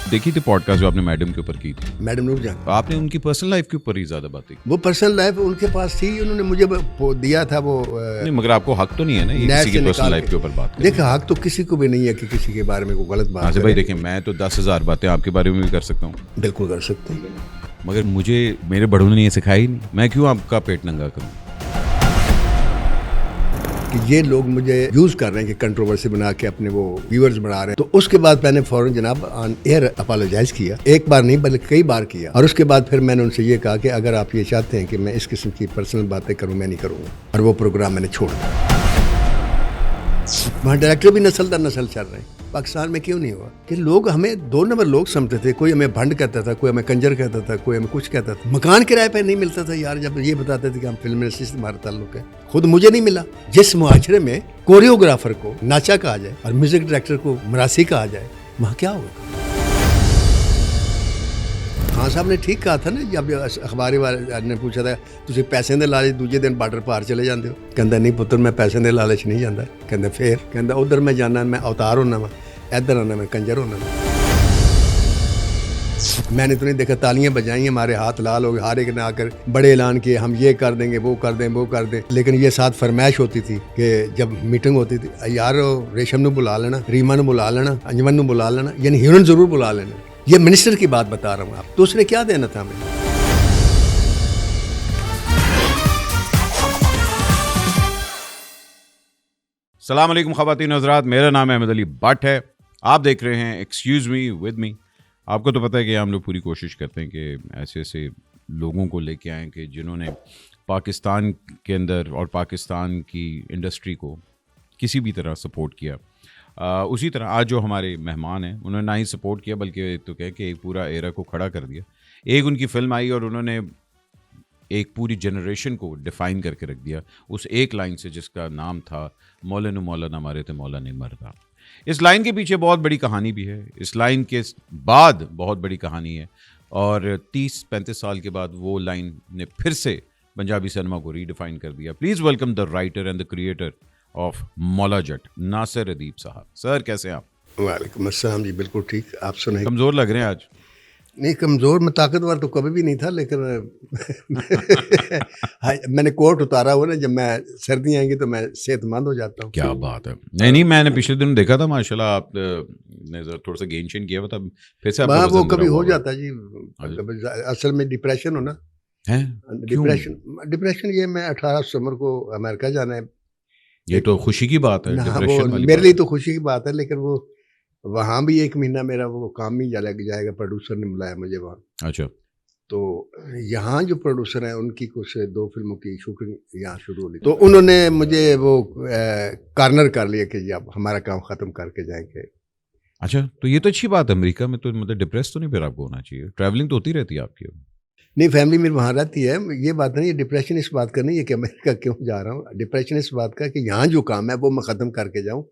देखी थी पॉडकास्ट जो आपने मैडम के ऊपर की थी, मैडम नूरजहां। आपने उनकी पर्सनल लाइफ के ऊपर ही ज्यादा बातें की। वो पर्सनल लाइफ उनके पास थी, उन्होंने मुझे वो दिया था वो नहीं, मगर आपको हक तो नहीं है ना ये नहर किसी से की पर्सनल निकाल लाइफ के। के ऊपर बात करने देखा हक तो किसी को भी नहीं है कि किसी के बारे में कोई गलत का। बात हाँ से करे। भाई देखिए, मैं तो 10,000 बातें आपके बारे में भी कर सकता हूँ, बिल्कुल कर सकते हैं, मगर मुझे मेरे बड़ों ने ये सिखाया ही नहीं। मैं क्यों आपका पेट नंगा करूँ? कि ये लोग मुझे यूज कर रहे हैं कि कंट्रोवर्सी बना के अपने वो व्यूअर्स बढ़ा रहे हैं। तो उसके बाद मैंने फौरन जनाब ऑन एयर अपोलोजाइज किया, एक बार नहीं बल्कि कई बार किया। और उसके बाद फिर मैंने उनसे ये कहा कि अगर आप ये चाहते हैं कि मैं इस किस्म की पर्सनल बातें करूं, मैं नहीं करूंगा। और वो प्रोग्राम मैंने छोड़ दिया। वहाँ डायरेक्टर भी नस्ल दर नस्ल चल रहे हैं। पाकिस्तान में क्यों नहीं हुआ कि लोग हमें 2 नंबर लोग समझते थे। कोई हमें भंड कहता था, कोई हमें कंजर कहता था, कोई हमें कुछ कहता था। मकान किराए पे नहीं मिलता था यार, जब ये बताते थे कि हम फिल्म इंडस्ट्री से हमारा ताल्लुक है। खुद मुझे नहीं मिला। जिस मुआशरे में कोरियोग्राफर को नाचा कहा जाए और म्यूजिक डायरेक्टर को मरासी कहा जाए, वहाँ क्या होगा? खान साहब ने ठीक कहा था ना, जब अखबारी वाले ने पूछा था तुझे पैसे दे लालच दूजे दिन बार्डर पार चले जाते हो। कहता नहीं पुत्र, मैं पैसे दे लालच नहीं जाता। कहता फिर? कहता उधर मैं जाना मैं अवतार होना वा, इधर आना मैं कंजर होना वा। मैंने तो नहीं देखा तालियां बजाई, हमारे हाथ लाल हो गए, हर एक ने आकर बड़े ऐलान किए, हम ये कर देंगे, वो कर दें, वो कर दें। लेकिन ये साथ फरमाइश होती थी कि जब मीटिंग होती थी, यार रेशम ने बुला लेना, रीमा ने बुला लेना, अंजमन ने बुला लेना, यानी ह्यूरन जरूर बुला लेना। ये मिनिस्टर की बात बता रहा हूँ आप, तो उसने क्या देना था हमें? सलाम अलैकुम ख़वातीन हज़रात, मेरा नाम अहमद अली भट्ट है। आप देख रहे हैं एक्सक्यूज़ मी विद मी। आपको तो पता है कि हम लोग पूरी कोशिश करते हैं कि ऐसे ऐसे लोगों को लेके आएँ कि जिन्होंने पाकिस्तान के अंदर और पाकिस्तान की इंडस्ट्री को किसी भी तरह सपोर्ट किया। उसी तरह आज जो हमारे मेहमान हैं, उन्होंने ना ही सपोर्ट किया बल्कि तो कह के एक पूरा एरा को खड़ा कर दिया। एक उनकी फ़िल्म आई और उन्होंने एक पूरी जनरेशन को डिफ़ाइन करके रख दिया उस एक लाइन से, जिसका नाम था मौला ने मौला ना मारे थे मौला नहीं मरता। इस लाइन के पीछे बहुत बड़ी कहानी भी है, इस लाइन के बाद बहुत बड़ी कहानी है, और 30-35 साल के बाद वो लाइन ने फिर से पंजाबी सिनेमा को रीडिफाइन कर दिया। Please welcome the writer and the creator of Maula Jatt, Nasir अदीब साहब। सर कैसे हैं आप? वालेकुम अस्सलाम जी, बिल्कुल ठीक। आप सुनाइए। कमज़ोर लग रहे हैं आज। नहीं, कमज़ोर मैं ताकतवर तो कभी भी नहीं था, लेकिन मैंने कोट उतारा हुआ ना, जब मैं सर्दियाँ आएंगी तो मैं सेहतमंद हो जाता हूँ। क्या बात है। नहीं, मैंने पिछले दिन देखा था, माशाल्लाह आप ने थोड़ा सा गेन शेन किया हुआ था, फिर से आपका वो वजन कभी ज़रा हो हुआ जाता है जी। कभी असल में डिप्रेशन हो ना, है। डिप्रेशन ये मैं 18 सितंबर को अमेरिका जाना है। ये तो खुशी की बात है, ना, वो डिप्रेशन वाली मेरे बात लिए है। तो खुशी की बात है, लेकिन वो वहाँ भी 1 महीना मेरा वो काम ही लग जाएगा। प्रोड्यूसर ने बुलाया मुझे वहाँ। अच्छा, तो यहाँ जो प्रोड्यूसर हैं उनकी कुछ 2 फिल्मों की शूटिंग यहाँ शुरू हो रही, तो उन्होंने मुझे वो कॉर्नर कर लिया कि अब हमारा काम ख़त्म करके जाएंगे। अच्छा, तो ये तो अच्छी बात है। अमेरिका में तो मतलब डिप्रेस तो नहीं फिर आपको होना चाहिए, ट्रैवलिंग तो होती रहती है आपकी। नहीं, फैमिली मेरी वहाँ रहती है। ये बात नहीं है, डिप्रेशन इस बात का नहीं है कि अमेरिका क्यों जा रहा हूँ। डिप्रेशन इस बात का कि यहाँ जो काम है वो मैं ख़त्म करके जाऊँ,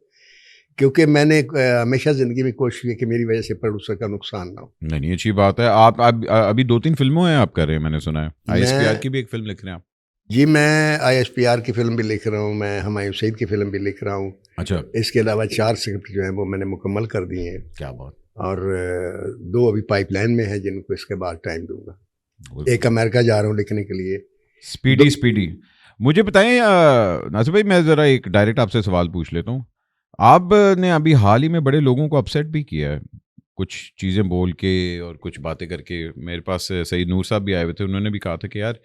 क्योंकि मैंने हमेशा ज़िंदगी में कोशिश की कि मेरी वजह से प्रोड्यूसर का नुकसान ना हो। नहीं, अच्छी बात है। आप अभी 2-3 फिल्मों हैं आप कर रहे हैं, मैंने सुना है। ISPR की भी एक फिल्म लिख रहे हैं आप। जी, मैं ISPR की फ़िल्म भी लिख रहा हूँ, मैं हुमायूं सईद की फ़िल्म भी लिख रहा हूँ। अच्छा, इसके अलावा 4 स्क्रिप्ट जो हैं वो मैंने मुकम्मल कर दिए हैं, क्या बात। और 2 अभी पाइपलाइन में हैं जिनको इसके बाद टाइम दूंगा। एक अमेरिका जा रहा हूँ लिखने के लिए। स्पीडी मुझे बताएं नासिर भाई, मैं ज़रा एक डायरेक्ट आपसे सवाल पूछ लेता हूँ। आपने अभी हाल ही में बड़े लोगों को अपसेट भी किया है, कुछ चीज़ें बोल के और कुछ बातें करके। मेरे पास सईद नूर साहब भी आए हुए थे, उन्होंने भी कहा था कि यार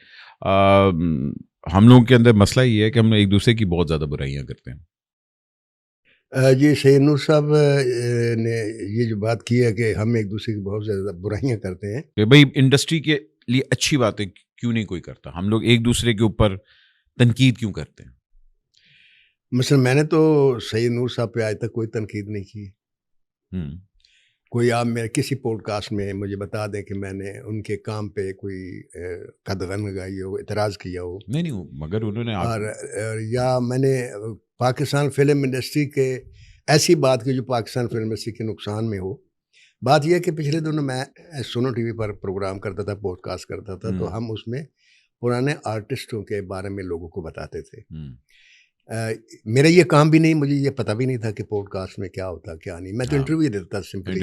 हम लोगों के अंदर मसला ये है कि हम एक दूसरे की बहुत ज़्यादा बुराइयां करते हैं। जी, सैयद नूर साहब ने ये जो बात की है कि हम एक दूसरे की बहुत ज़्यादा बुराइयां करते हैं। कि भाई इंडस्ट्री के लिए अच्छी बातें क्यों नहीं कोई करता, हम लोग एक दूसरे के ऊपर तनकीद क्यों करते हैं? मसलन मैंने तो सैयद नूर साहब पे आज तक कोई तनकीद नहीं की। हम्म। कोई आप मेरे किसी पॉडकास्ट में मुझे बता दें कि मैंने उनके काम पे कोई कदगन लगाई हो, एतराज़ किया हो। नहीं, मगर उन्होंने और या मैंने पाकिस्तान फिल्म इंडस्ट्री के ऐसी बात की जो पाकिस्तान फिल्म इंडस्ट्री के नुकसान में हो। बात यह है कि पिछले दिनों मैं सुनो टीवी पर प्रोग्राम करता था, पॉडकास्ट करता था, तो हम उसमें पुराने आर्टिस्टों के बारे में लोगों को बताते थे। मेरा ये काम भी नहीं, मुझे ये पता भी नहीं था कि पॉडकास्ट में क्या होता क्या नहीं। मैं तो इंटरव्यू देता था, सिंपली।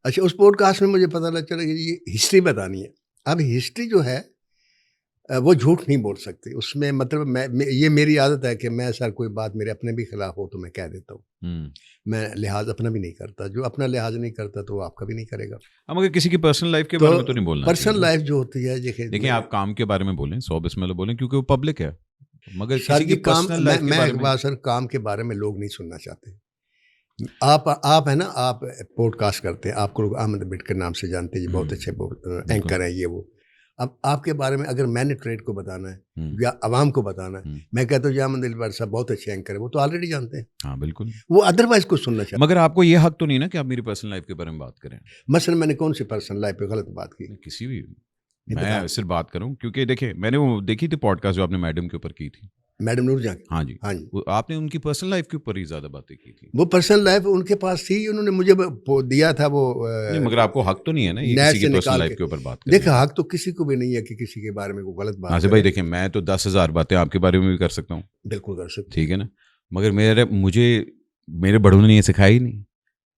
अच्छा, उस पॉडकास्ट में मुझे पता चला कि ये हिस्ट्री बतानी है। अब हिस्ट्री जो है वो झूठ नहीं बोल सकती। उसमें मतलब ये मेरी आदत है कि मैं सर कोई बात मेरे अपने भी खिलाफ हो तो मैं कह देता हूँ। मैं लिहाज अपना भी नहीं करता। जो अपना लिहाज नहीं करता तो वो आपका भी नहीं करेगा। मगर किसी की पर्सनल लाइफ के तो बारे में तो नहीं बोलना चाहिए पर्सनल ना। लाइफ जो होती है, देखिए आप काम के बारे में बोलें, 100 बिस्मिल्लाह बोलें, क्योंकि वो पब्लिक है। मगर सर किसी की जी काम, पर्सनल लाइफ के मैं बारे एक में बात सर, काम के बारे में लोग नहीं सुनना चाहते। आप है ना, आप पॉडकास्ट करते हैं, आपको लोग अहमद बिट के नाम से जानते हैं, ये बहुत अच्छे एंकर हैं ये वो। अब आपके बारे में अगर मैंने ट्रेड को बताना है या आवाम को बताना है, मैं कहता हूँ जी अहमद दिलबर साहब बहुत अच्छे एंकर है, वो तो ऑलरेडी जानते हैं। हाँ बिल्कुल, वो अदरवाइज कुछ सुनना चाहते मगर आपको ये हक तो नहीं ना कि आप मेरी पर्सनल लाइफ के बारे में बात करें। मसलन मैंने कौन सी पर्सनल लाइफ पे गलत बात की? किसी भी, नहीं मैं सिर्फ बात करूं क्योंकि देखिए मैंने वो देखी थी पॉडकास्ट जो आपने मैडम के ऊपर की थी, मैडम नूरजहां की। हाँ जी, हाँ जी, वो आपने उनकी पर्सनल लाइफ के ऊपर ही ज्यादा बातें की थी। वो पर्सनल लाइफ उनके पास थी, उन्होंने मुझे दिया था वो नहीं मगर आपको हक तो नहीं है ना ये नेट किसी से की पर्सनल निकाल लाइफ के। के ऊपर बात करने देखा, हक तो किसी को भी नहीं है कि किसी के बारे में कोई गलत बात नासिर भाई देखिए मैं तो 10,000 बातें आपके बारे में भी कर सकता हूँ, बिल्कुल कर सकते। ठीक है ना, मगर मेरे बड़ों ने ये सिखाया ही नहीं,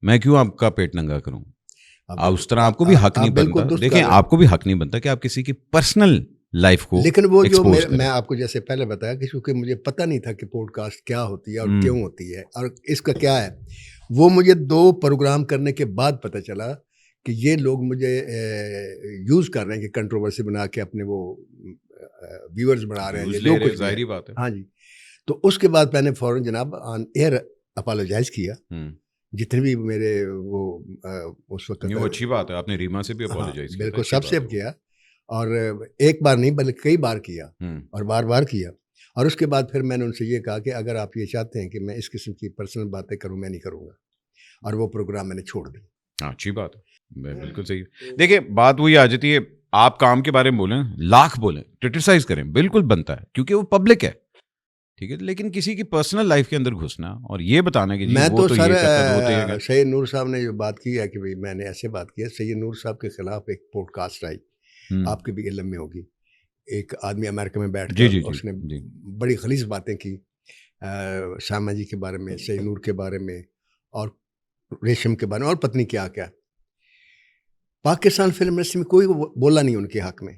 मैं क्यों आपका पेट नंगा करूँ। उस तरह आपको भी हक नहीं बनता, देखिए आपको भी हक नहीं बनता कि आप किसी की पर्सनल लाइफ को, लेकिन वो जो मैं आपको जैसे पहले बताया कि चूंकि मुझे पता नहीं था कि पॉडकास्ट क्या होती है और क्यों होती है और इसका क्या है, वो मुझे 2 प्रोग्राम करने के बाद पता चला कि ये लोग मुझे यूज़ कर रहे हैं कि कंट्रोवर्सी बना के अपने वो व्यूअर्स बढ़ा रहे हैं, जो कुछ जाहिर बात है। हाँ जी, तो उसके बाद मैंने फौरन जनाब ऑन एयर अपोलोजाइज किया, जितने भी मेरे वो उस वक्त, वो अच्छी बात है, आपने रीमा से भी अपोलोजाइज किया, बिल्कुल सबसे अब किया, और एक बार नहीं बल्कि कई बार किया और बार बार किया। और उसके बाद फिर मैंने उनसे ये कहा कि अगर आप ये चाहते हैं कि मैं इस किस्म की पर्सनल बातें करूं, मैं नहीं करूंगा, और वो प्रोग्राम मैंने छोड़ दी। हाँ अच्छी बात है, बिल्कुल सही। देखिए बात वही आ जाती है, आप काम के बारे में बोलें, लाख बोलें, क्रिटिसाइज करें, बिल्कुल बनता है क्योंकि वो पब्लिक है, ठीक है, लेकिन किसी की पर्सनल लाइफ के अंदर घुसना और ये बताना कि मैं वो तो सर सर सैयद नूर साहब ने जो बात की है कि भाई मैंने ऐसे बात की है, सैयद नूर साहब के खिलाफ एक पॉडकास्ट आई, आपके भी इल्म में होगी, एक आदमी अमेरिका में बैठ कर उसने बड़ी खलीस बातें की शामा जी के बारे में, सैयद नूर के बारे में और रेशम के बारे में और पत्नी क्या क्या। पाकिस्तान फिल्म इंडस्ट्री में कोई बोला नहीं उनके हक में।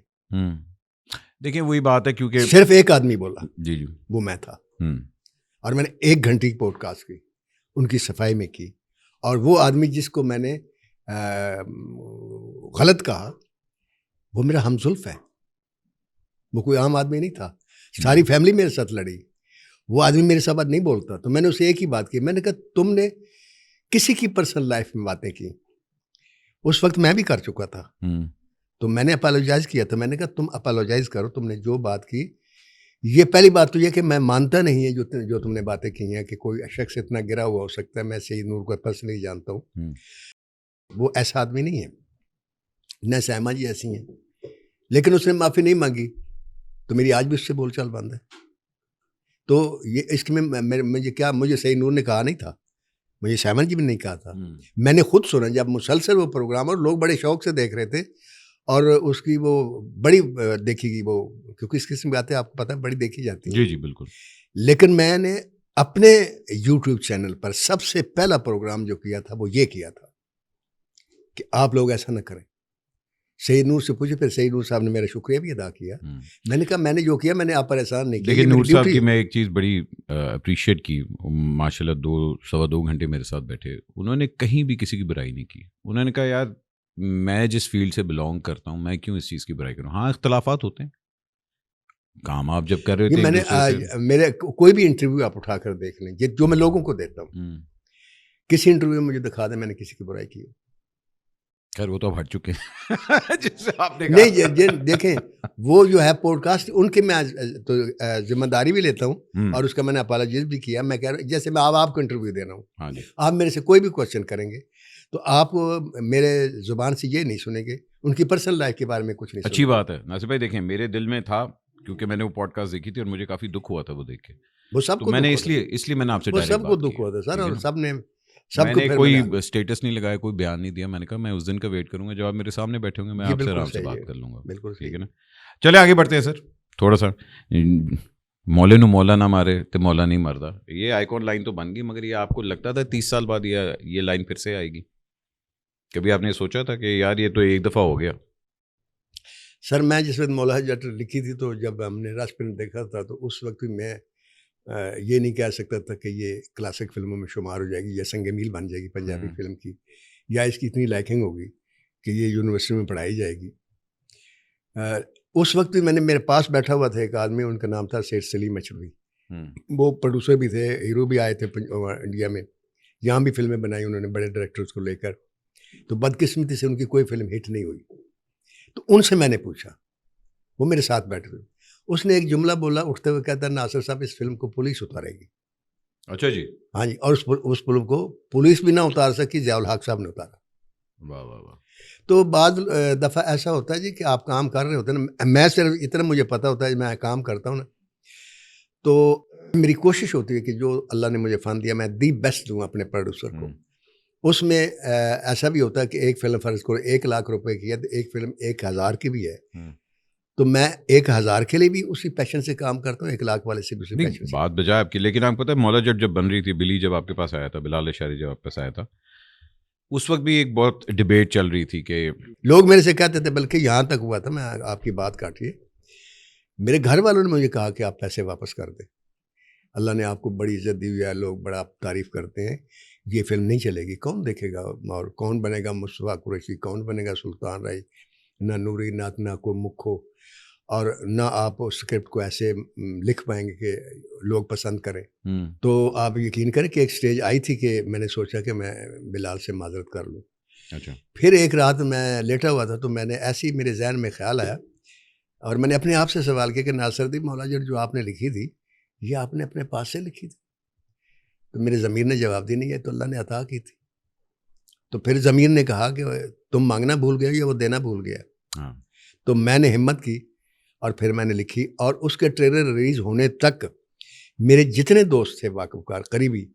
देखिए वही बात है क्योंकि सिर्फ एक आदमी बोला, जी वो मैं था, और मैंने 1 घंटे की पॉडकास्ट की, उनकी सफाई में की, और वो आदमी जिसको मैंने गलत कहा वो मेरा हमजुल्फ है, वो कोई आम आदमी नहीं था, सारी फैमिली मेरे साथ लड़ी, वो आदमी मेरे साथ बात नहीं बोलता। तो मैंने उसे एक ही बात की, मैंने कहा तुमने किसी की पर्सनल लाइफ में बातें की, उस वक्त मैं भी कर चुका था, तो मैंने अपोलोजाइज किया, तो मैंने कहा तुम अपोलोजाइज करो, तुमने जो बात की। ये पहली बात तो यह कि मैं मानता नहीं है जो तुमने बातें की हैं कि कोई शख्स इतना गिरा हुआ हो सकता है। मैं सैयद नूर को पर्सनली जानता हूँ, वो ऐसा आदमी नहीं है, न सहमा जी ऐसी हैं, लेकिन उसने माफ़ी नहीं मांगी, तो मेरी आज भी उससे बोलचाल बंद है। तो ये इसमें मुझे सैयद नूर ने कहा नहीं था, मुझे सहमा जी भी नहीं कहा था, मैंने खुद सुना जब मुसलसल वो प्रोग्राम, और लोग बड़े शौक से देख रहे थे, और उसकी वो बड़ी देखी वो, क्योंकि इस किस्म की बातें आपको पता है बड़ी देखी जाती हैं। जी जी बिल्कुल। लेकिन मैंने अपने YouTube चैनल पर सबसे पहला प्रोग्राम जो किया था वो ये किया था कि आप लोग ऐसा न करें। सैयद नूर से पूछे, फिर सैयद नूर साहब ने मेरा शुक्रिया भी अदा किया। मैंने कहा मैंने जो किया मैंने आप पर एहसान नहीं किया। देखिए नूर साहब की मैं एक चीज़ बड़ी अप्रिशिएट की, माशाल्लाह 2-2.25 घंटे मेरे साथ बैठे, उन्होंने कहीं भी किसी की बुराई नहीं की। उन्होंने कहा यार मैं जिस फील्ड से बिलोंग करता हूँ मैं क्यों इस चीज़ की बुराई करूँ। हाँ इख्तलाफात होते हैं, काम आप जब कर रहे थे मैंने मेरे कोई भी इंटरव्यू आप उठा कर देख लें जो मैं लोगों को देता हूँ, किसी इंटरव्यू में मुझे दिखा दें मैंने किसी की बुराई की। खैर वो तो अब हट चुके हैं जिससे आपने नहीं देखें वो जो है पॉडकास्ट उनकी मैं तो जिम्मेदारी भी लेता हूँ और उसका मैंने अपोलॉजाइज भी किया। मैं कह रहा हूँ जैसे मैं आपको इंटरव्यू दे रहा हूँ, हाँ जी, आप मेरे से कोई भी क्वेश्चन करेंगे तो आप मेरे ज़ुबान से ये नहीं सुनेंगे, उनकी पर्सनल लाइफ के बारे में कुछ नहीं। अच्छी बात है नासिर भाई। देखें मेरे दिल में था क्योंकि मैंने वो पॉडकास्ट देखी थी और मुझे काफ़ी दुख हुआ था वो देख के, वो सबको तो मैंने इसलिए मैंने आपसे डायरेक्ट सबको दुख हुआ था सर, और सबने मैंने कोई स्टेटस नहीं लगाया, कोई बयान नहीं दिया। मैंने कहा मैं उस दिन का वेट करूंगा जब आप मेरे सामने बैठे होंगे, मैं आपसे आराम से बात कर लूंगा। बिल्कुल ठीक है ना। चले आगे बढ़ते हैं सर, थोड़ा सा मौले नु मौला ना मारे तो मौला नहीं मरदा, ये आइकॉन लाइन तो बन गई, मगर ये आपको लगता था 30 साल बाद ये लाइन फिर से आएगी? कभी आपने सोचा था कि यार ये तो एक दफ़ा हो गया? सर मैं जिस वक्त मौला जट लिखी थी, तो जब हमने राज फिल्म देखा था, तो उस वक्त भी मैं ये नहीं कह सकता था कि ये क्लासिक फिल्मों में शुमार हो जाएगी या संग मील बन जाएगी पंजाबी फिल्म की, या इसकी इतनी लाइकिंग होगी कि ये यूनिवर्सिटी में पढ़ाई जाएगी। उस वक्त भी मैंने, मेरे पास बैठा हुआ था एक आदमी, उनका नाम था सेठ सलीम मचलवी। वो प्रोड्यूसर भी थे, हीरो भी आए थे इंडिया में, यहाँ भी फिल्में बनाई उन्होंने बड़े डायरेक्टर्स को लेकर। तो बदकिस्मती से उनकी कोई फिल्म हिट नहीं हुई। तो उनसे मैंने पूछा, वो मेरे साथ बैठे हुए, उसने एक जुमला बोला उठते हुए, कहता नासिर साहब इस फिल्म को पुलिस उतारेगी। अच्छा जी। हाँ जी, और उस फिल्म को पुलिस भी ना उतार सकी, ज़ियाउल हक साहब ने उतारा। वाह वाह वाह। तो बाद दफ़ा ऐसा होता है जी कि आप काम कर रहे होते हैं ना, मैं सिर्फ इतना मुझे पता होता है, मैं काम करता हूँ ना, तो मेरी कोशिश होती है कि जो अल्लाह ने मुझे फ़न दिया मैं दी बेस्ट दूँ अपने प्रोड्यूसर को। उसमें ऐसा भी होता है कि एक फिल्म फ़र्ज़ करो 1 लाख रुपए की है, तो एक फिल्म 1000 की भी है, तो मैं 1000 के लिए भी उसी पैशन से काम करता हूँ, 1 लाख वाले से भी उसी पैशन से। बात बजाय आपकी, लेकिन आपको पता है मौला जट जब बन रही थी, बिली जब आपके पास आया था, बिलाल अशअरी जब आपके पास आया था, उस वक्त भी एक बहुत डिबेट चल रही थी कि लोग मेरे से कहते थे, बल्कि यहाँ तक हुआ था, मैं आपकी बात काटिए, मेरे घर वालों ने मुझे कहा कि आप पैसे वापस कर दें, अल्लाह ने आपको बड़ी इज्जत दी हुई है, लोग बड़ा तारीफ़ करते हैं, ये फिल्म नहीं चलेगी, कौन देखेगा, और कौन बनेगा मुस्तफ़ा कुरैशी, कौन बनेगा सुल्तान राय, ना नूरी नात, ना कोई मुखो, और ना आप उस स्क्रिप्ट को ऐसे लिख पाएंगे कि लोग पसंद करें। तो आप यकीन करें कि एक स्टेज आई थी कि मैंने सोचा कि मैं बिलाल से माजरत कर लूँ। अच्छा। फिर एक रात मैं लेटा हुआ था, तो मैंने ऐसे ही मेरे जहन में ख्याल आया, और मैंने अपने आप से सवाल किया कि नासिर दी मौला जट जो आपने लिखी थी, ये आपने अपने पास से लिखी थी? तो मेरे ज़मीर ने जवाब दी, नहीं है तो अल्लाह ने अता की थी। तो फिर ज़मीर ने कहा कि तुम मांगना भूल गए या वो देना भूल गया। हाँ। तो मैंने हिम्मत की और फिर मैंने लिखी, और उसके ट्रेलर रिलीज़ होने तक मेरे जितने दोस्त थे वाक़फ़कार करीबी,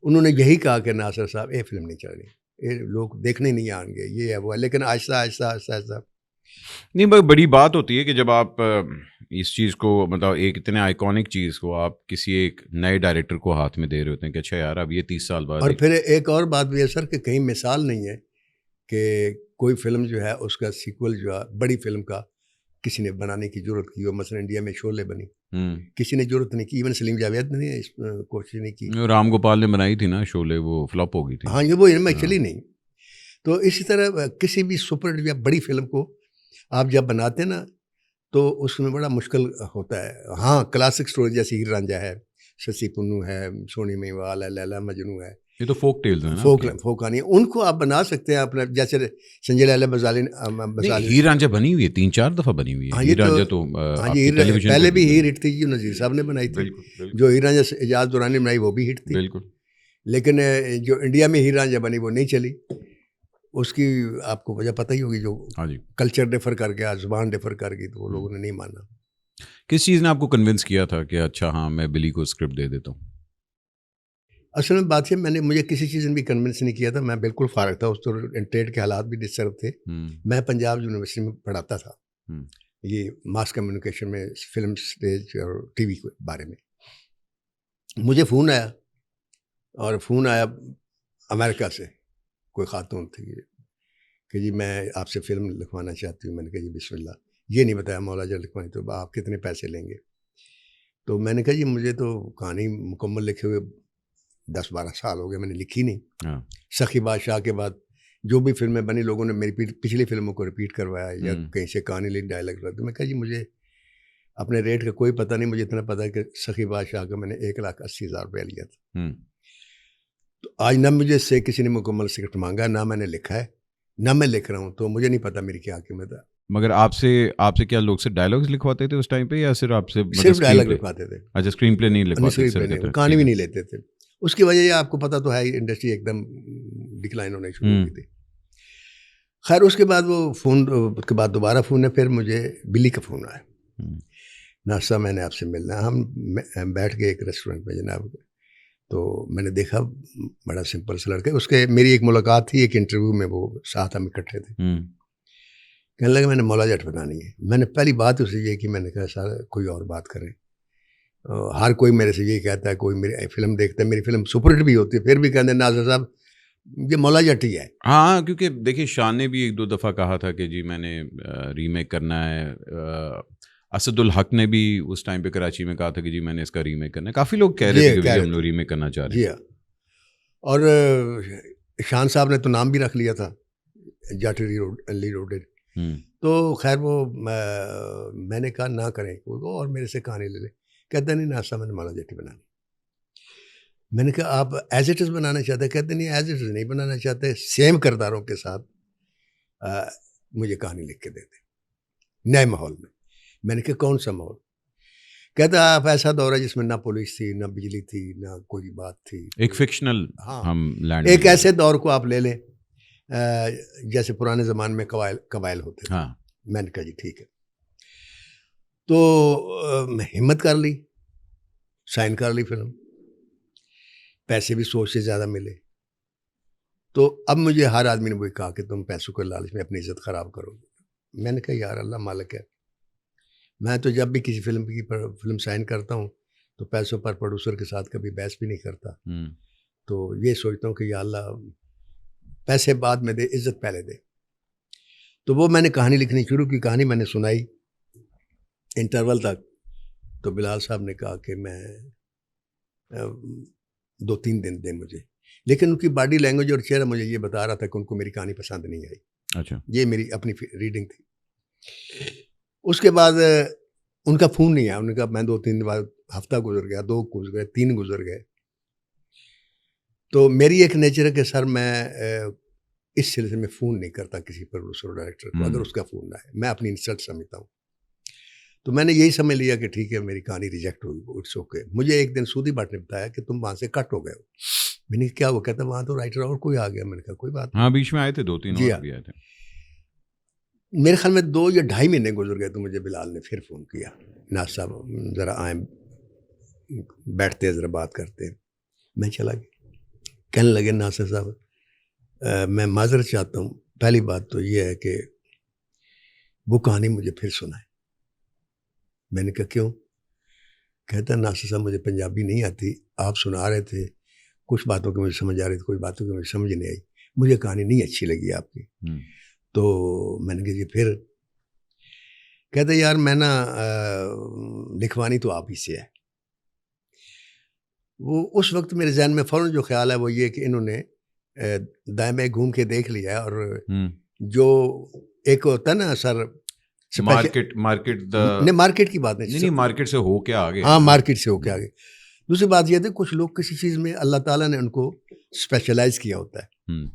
उन्होंने यही कहा कि नासिर साहब ये फिल्म नहीं चल रही, ये लोग देखने नहीं आएंगे, ये है वो है। लेकिन आहिस्ता आहिस्ता आहिस्ता आहिस्ता नहीं, बड़ी बात होती है कि जब आप इस चीज़ को, मतलब एक इतने आइकॉनिक चीज़ को आप किसी एक नए डायरेक्टर को हाथ में दे रहे होते हैं कि अच्छा यार अब ये 30 साल बाद और फिर एक और बात भी है सर कि कहीं मिसाल नहीं है कि कोई फिल्म जो है उसका सीक्वल जो है बड़ी फिल्म का किसी ने बनाने की जरूरत की हो। मसलन इंडिया में शोले बनी, किसी ने जरूरत नहीं की, इवन सलीम जावेद ने कोशिश नहीं की। राम गोपाल ने बनाई थी ना शोले, वो फ्लॉप हो गई थी। हाँ, ये वो इनमें चली नहीं। तो इसी तरह किसी भी सुपर या बड़ी फिल्म को आप जब बनाते हैं ना, तो उसमें बड़ा मुश्किल होता है। हाँ, क्लासिक स्टोरी जैसे हीर रांझा है, शशि पुन्नू है, सोनी मेवाल है, लैला मजनू है, ये तो फोक टेल्स है ना, फोक कहानी, उनको आप बना सकते हैं अपने, जैसे संजय लाला बजाली। हीर रांझा बनी हुई है, 3-4 दफ़ा बनी हुई है। हाँ, हीर रांझा तो हाँ जी, टेलीविजन पहले भी हीर हिट थी, जो नज़ीर साहब ने बनाई थी। बिल्कुल। जो हीर रांझा एजाज दुरानी बनाई वो भी हिट थी, बिल्कुल। लेकिन जो इंडिया में हीर रांझा बनी वो नहीं चली। उसकी आपको वजह पता ही होगी, जो हाँ जी। कल्चर डिफर कर गया, जुबान डिफर कर गई, तो वो लोगों ने नहीं माना। किस चीज़ ने आपको कन्विंस किया था कि अच्छा हाँ मैं बिली को स्क्रिप्ट दे देता हूँ? असल में बात है, मुझे किसी चीज़ ने भी कन्विंस नहीं किया था, मैं बिल्कुल फारग था उस तो, ट्रेड के हालात भी डिस्टर्ब थे। मैं पंजाब यूनिवर्सिटी में पढ़ाता था, ये मास कम्युनिकेशन में, फिल्म, स्टेज और टीवी के बारे में। मुझे फ़ोन आया, और फ़ोन आया अमेरिका से, कोई खातून थी कि जी मैं आपसे फ़िल्म लिखवाना चाहती हूँ। मैंने कहा जी बिस्मिल्लाह। ये नहीं बताया मौला जट लिखवानी, तो आप कितने पैसे लेंगे? तो मैंने कहा जी मुझे तो कहानी मुकम्मल लिखे हुए 10-12 साल हो गए, मैंने लिखी नहीं। हाँ। सखी बादशाह के बाद जो भी फिल्में बनी, लोगों ने मेरी पिछली फिल्मों को रिपीट करवाया या कहीं से कहानी ली, डायलॉग। तो मैं कहा जी मुझे अपने रेट का कोई पता नहीं, मुझे इतना पता है कि सखी बादशाह का मैंने 1,80,000 रुपया लिया था। तो आज ना मुझे इससे किसी ने मुकम्मल स्क्रिप्ट मांगा, ना मैंने लिखा है, ना मैं लिख रहा हूँ, तो मुझे नहीं पता मेरी क्या कीमत है। मगर आपसे क्या लोग सिर्फ डायलॉग्स लिखवाते थे उस टाइम पे, या सिर्फ आपसे सिर्फ डायलॉग लिखवाते थे? अच्छा, स्क्रीन प्ले नहीं लिखवाते थे, कहानी भी नहीं लेते थे। उसकी वजह ये आपको पता तो है, इंडस्ट्री एकदम डिक्लाइन होने शुरू हो गई थी। खैर उसके बाद वो फ़ोन के बाद दोबारा फ़ोन है, फिर मुझे बिली का फ़ोन आया, नासा मैंने आपसे मिलना है। हम बैठ गए एक रेस्टोरेंट में जनाब, तो मैंने देखा बड़ा सिंपल सा लड़का, उसके मेरी एक मुलाकात थी एक इंटरव्यू में, वो साथ हम इकट्ठे थे। कहने लगा मैंने मौला जट बनानी है। मैंने पहली बात उससे ये कि मैंने कहा सर कोई और बात करें, हर कोई मेरे से यही कहता है, कोई मेरी फिल्म देखता है, मेरी फिल्म सुपरहिट भी होती है, फिर भी कहते हैं नाज़र साहब ये मौला जट ही है। हाँ, क्योंकि देखिए शान ने भी 1-2 दफ़ा कहा था कि जी मैंने रीमेक करना है। असदुल हक ने भी उस टाइम पे कराची में कहा था कि जी मैंने इसका रीमेक करना है। काफ़ी लोग कह रहे थे कि कह जी रहे हम लोग थे। रीमेक करना चाह रहे जी हैं। हाँ। और शान साहब ने तो नाम भी रख लिया था, जट रीलोडेड। हुँ, तो खैर वो मैंने कहा ना करें वो, और मेरे से कहानी ले ले। कहते नहीं नासा मैंने मौला जट ही बनानी। मैंने कहा आप एज इट इज़ बनाना चाहते हैं? कहते नहीं एज इट इज़ नहीं बनाना चाहते, सेम किरदारों के साथ अ, मुझे कहानी लिख के दे दें नए माहौल में। मैंने कहा कौन सा माहौल? कहता आप ऐसा दौर है जिसमें ना पुलिस थी, ना बिजली थी, ना कोई बात थी, एक फ़िक्शनल हाँ, हम लैंड में एक जा रहे ऐसे हैं। दौर को आप ले लें जैसे पुराने ज़माने में कबाइल होते थे। हाँ, मैंने कहा जी ठीक है। तो मैं हिम्मत कर ली, साइन कर ली फिल्म, पैसे भी सोच से ज़्यादा मिले। तो अब मुझे हर आदमी ने वही कहा कि तुम पैसों के लालच में अपनी इज़्ज़त ख़राब करोगे। मैंने कहा यार अल्लाह मालिक है, मैं तो जब भी किसी फ़िल्म साइन करता हूँ, तो पैसों पर प्रोड्यूसर के साथ कभी बहस भी नहीं करता। हुँ, तो ये सोचता हूँ कि या अल्लाह पैसे बाद में दे, इज़्ज़त पहले दे। तो वो मैंने कहानी लिखनी शुरू की, कहानी मैंने सुनाई इंटरवल तक। तो बिलाल साहब ने कहा कि मैं 2-3 दिन दें मुझे। लेकिन उनकी बॉडी लैंग्वेज और चेहरा मुझे ये बता रहा था कि उनको मेरी कहानी पसंद नहीं आई। अच्छा। ये मेरी अपनी रीडिंग थी। उसके बाद उनका फ़ोन नहीं आया। उन्होंने कहा मैं 2-3 दिन बाद, हफ़्ता गुज़र गया, 2 गुज़र गए, 3 गुज़र गए। तो मेरी एक नेचर है कि सर मैं इस सिलसिले में फ़ोन नहीं करता किसी प्रोड्यूसर और डायरेक्टर को, अगर हुँ, उसका फ़ोन ना आए। मैं अपनी इंसल्ट समझता हूँ। तो मैंने यही समझ लिया कि ठीक है मेरी कहानी रिजेक्ट हुई, इट्स ओके। मुझे एक दिन सूदी भट्ट ने बताया कि तुम वहाँ से कट हो गए हो। मैंने कहा क्या हुआ? कहता वहाँ तो राइटर और कोई आ गया। मैंने कहा कोई बात नहीं। हाँ, बीच में आए थे 2-3 जी और हाँ। भी आए थे। मेरे ख्याल में 2 या ढाई महीने गुज़र गए तो मुझे बिलाल ने फिर फ़ोन किया। नाज़ साहब ज़रा आएँ, बैठते हैं ज़रा बात करते हैं। मैं चला गया। कहने लगे नासिर साहब मैं माज़रत चाहता हूँ। पहली बात तो ये है कि वो कहानी मुझे फिर सुनाएँ। मैंने कहा क्यों? कहता नासिर साहब मुझे पंजाबी नहीं आती, आप सुना रहे थे, कुछ बातों की मुझे समझ आ रही थी, कुछ बातों की मुझे समझ नहीं आई। मुझे कहानी नहीं अच्छी लगी आपकी। हुँ, तो मैंने कहा जी फिर? कहते यार मैं ना लिखवानी तो आप ही से है। वो उस वक़्त मेरे ज़हन में फ़ौरन जो ख़्याल है वो ये कि इन्होंने दाएँ-बाएँ घूम के देख लिया है, और हुँ। जो एक होता है ना सर मार्केट मार्केट द नहीं, मार्केट की बात नहीं नहीं, नहीं, मार्केट से हो के आगे है हाँ, ना। मार्केट से होके हुँ, आगे। दूसरी बात ये थी कुछ लोग किसी चीज़ में अल्लाह ताला ने उनको स्पेशलाइज़ किया होता है। हुँ,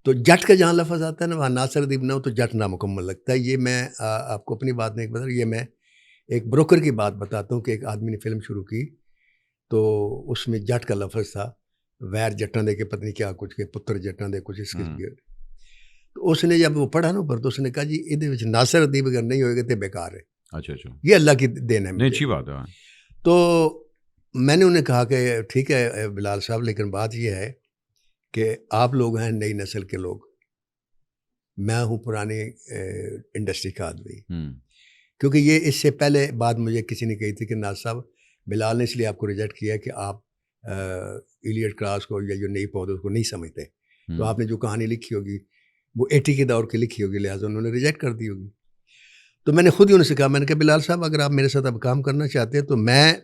तो जट का जहाँ लफ़्ज़ आता है ना, वहाँ नासिर अदीब ना हो तो जट नामुकम्मल लगता है। ये मैं आपको अपनी बात नहीं बता रहा, ये मैं एक ब्रोकर की बात बताता हूँ कि एक आदमी ने फ़िल्म शुरू की, तो उसमें जट का लफ़्ज़ था, वैर जट्टां दे के पता नहीं क्या कुछ के पुत्र जट्टां दे कुछ इस किस्म हुँ। के। तो उसने जब वो पढ़ा ना ऊपर, तो उसने कहा जी इहदे विच नासिर अदीब अगर नहीं होएगा तो बेकार है। अच्छा, अच्छा। ये अल्लाह की देन है नहीं, मुझे। अच्छी बात है। हाँ। तो मैंने उन्हें कहा कि ठीक है बिलाल साहब, लेकिन बात ये है कि आप लोग हैं नई नस्ल के लोग, मैं हूँ पुरानी इंडस्ट्री का आदमी। हुँ, क्योंकि ये इससे पहले बात मुझे किसी ने कही थी कि नाज़ साहब बिलाल ने इसलिए आपको रिजेक्ट किया कि आप इलियट क्लास को या जो नई पौधों को नहीं समझते। तो हुँ। आपने जो कहानी लिखी होगी वो 80 के दौर की लिखी होगी, लिहाजा उन्होंने रिजेक्ट कर दी होगी। तो मैंने खुद ही उनसे कहा, मैंने कहा बिलाल साहब अगर आप मेरे साथ अब काम करना चाहते हैं तो मैं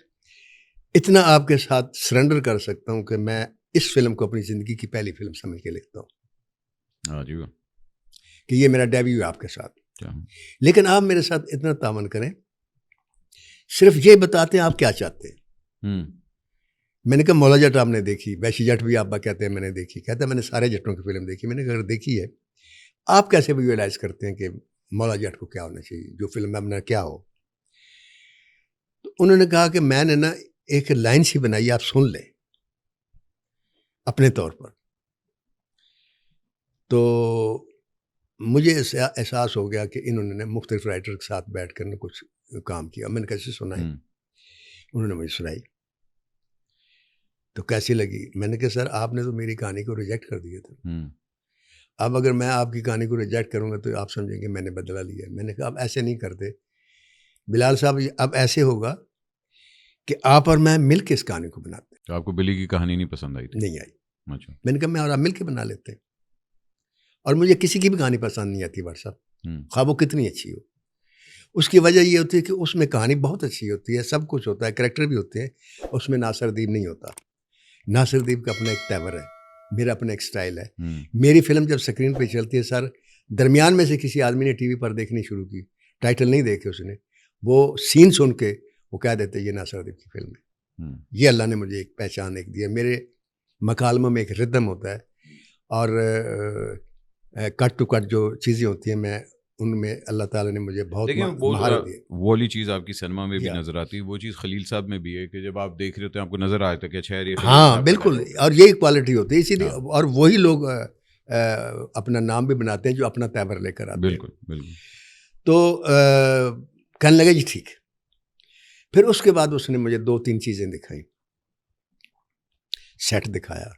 इतना आपके साथ सरेंडर कर सकता हूँ कि मैं इस फिल्म को अपनी ज़िंदगी की पहली फिल्म समझ के लिखता हूँ हाँ जी, वाह! कि ये मेरा डेब्यू है आपके साथ। क्या लेकिन आप मेरे साथ इतना तावन करें, सिर्फ ये बताते हैं आप क्या चाहते हैं। हुँ, मैंने कहा मौला जट आपने देखी, वैशी जट भी आप कहते हैं मैंने देखी। कहता है मैंने सारे जट्टों की फिल्म देखी। मैंने कहा अगर देखी है, आप कैसे विजुअलाइज करते हैं कि मौला जट को क्या होना चाहिए, जो फिल्म में अपना क्या हो? तो उन्होंने कहा कि मैंने ना एक लाइन सी बनाई, आप सुन लें अपने तौर पर। तो मुझे एहसास हो गया कि इन्होंने मुख्तलिफ राइटर के साथ बैठ कर कुछ काम किया। मैंने कैसे सुनाई? हुँ, उन्होंने मुझे सुनाई। तो कैसी लगी? मैंने कहा सर आपने तो मेरी कहानी को रिजेक्ट कर दिया था। हुँ, अब अगर मैं आपकी कहानी को रिजेक्ट करूँगा तो आप समझेंगे मैंने बदला लिया है। मैंने कहा अब ऐसे नहीं करते बिलाल साहब, अब ऐसे होगा कि आप और मैं मिल के इस कहानी को बनाते तो आपको बिली की कहानी नहीं पसंद आई थी? नहीं आई। अच्छा। मैंने कहा मैं और आप मिल के बना लेते हैं। और मुझे किसी की भी कहानी पसंद नहीं आती वर्षा, ख्वाब वो कितनी अच्छी हो। उसकी वजह ये होती है कि उसमें कहानी बहुत अच्छी होती है, सब कुछ होता है, करैक्टर भी होते हैं, उसमें नासिरुद्दीन नहीं होता। नासिरुद्दीन का अपना एक तेवर है, मेरा अपना एक स्टाइल है। मेरी फिल्म जब स्क्रीन पे चलती है सर, दरमियान में से किसी आदमी ने टीवी पर देखनी शुरू की, टाइटल नहीं देखे उसने, वो सीन सुन के वो कह देते ये नासिरुद्दीन की फिल्म है। ये अल्लाह ने मुझे एक पहचान एक दी है। मेरे मकालमों में एक रिदम होता है और कट टू कट जो चीज़ें होती हैं, मैं उनमें अल्लाह ताला ने मुझे बहुत महारत दी है। वो वाली चीज़ आपकी सिनेमा में भी नजर आती है, वो चीज़ खलील साहब में भी है कि जब आप देख रहे होते हैं आपको नजर आता है कि अच्छा यार ये हाँ बिल्कुल, और यही क्वालिटी होती है इसीलिए। और वही लोग अपना नाम भी बनाते हैं जो अपना तेवर लेकर आते हैं। बिल्कुल बिल्कुल। तो कहने लगे जी ठीक। फिर उसके बाद उसने मुझे 2-3 चीज़ें दिखाई। सेट दिखाया,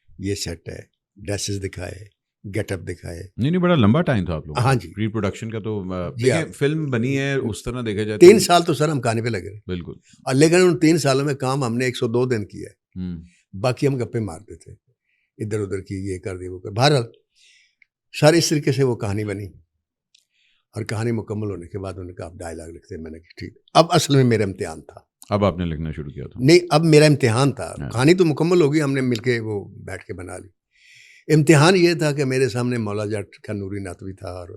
ये सेट है, ड्रेसेस दिखाए, गेटअप दिखाए। नहीं बड़ा लंबा टाइम था आप लोगों हाँ जी, प्री प्रोडक्शन का। तो देखिए फिल्म बनी है उस तरह देखा जाए 3 साल तो सर हम कहानी पे लगे। बिल्कुल। और लेकिन उन 3 सालों में काम हमने 102 दिन किया है, बाकी हम गप्पे मारते थे, इधर उधर की, ये कर दी वो कर। बहरहाल सर इस तरीके से वो कहानी बनी। और कहानी मुकम्मल होने के बाद उन्होंने कहा आप डायलॉग लिखते हैं। मैंने कहा ठीक। अब असल में मेरा इम्तिहान था। अब आपने लिखना शुरू किया था? नहीं, अब मेरा इम्तिहान था। कहानी तो मुकम्मल होगी, हमने मिलके वो बैठ के बना ली। इम्तिहान ये था कि मेरे सामने मौला जट का नूरी नात भी था और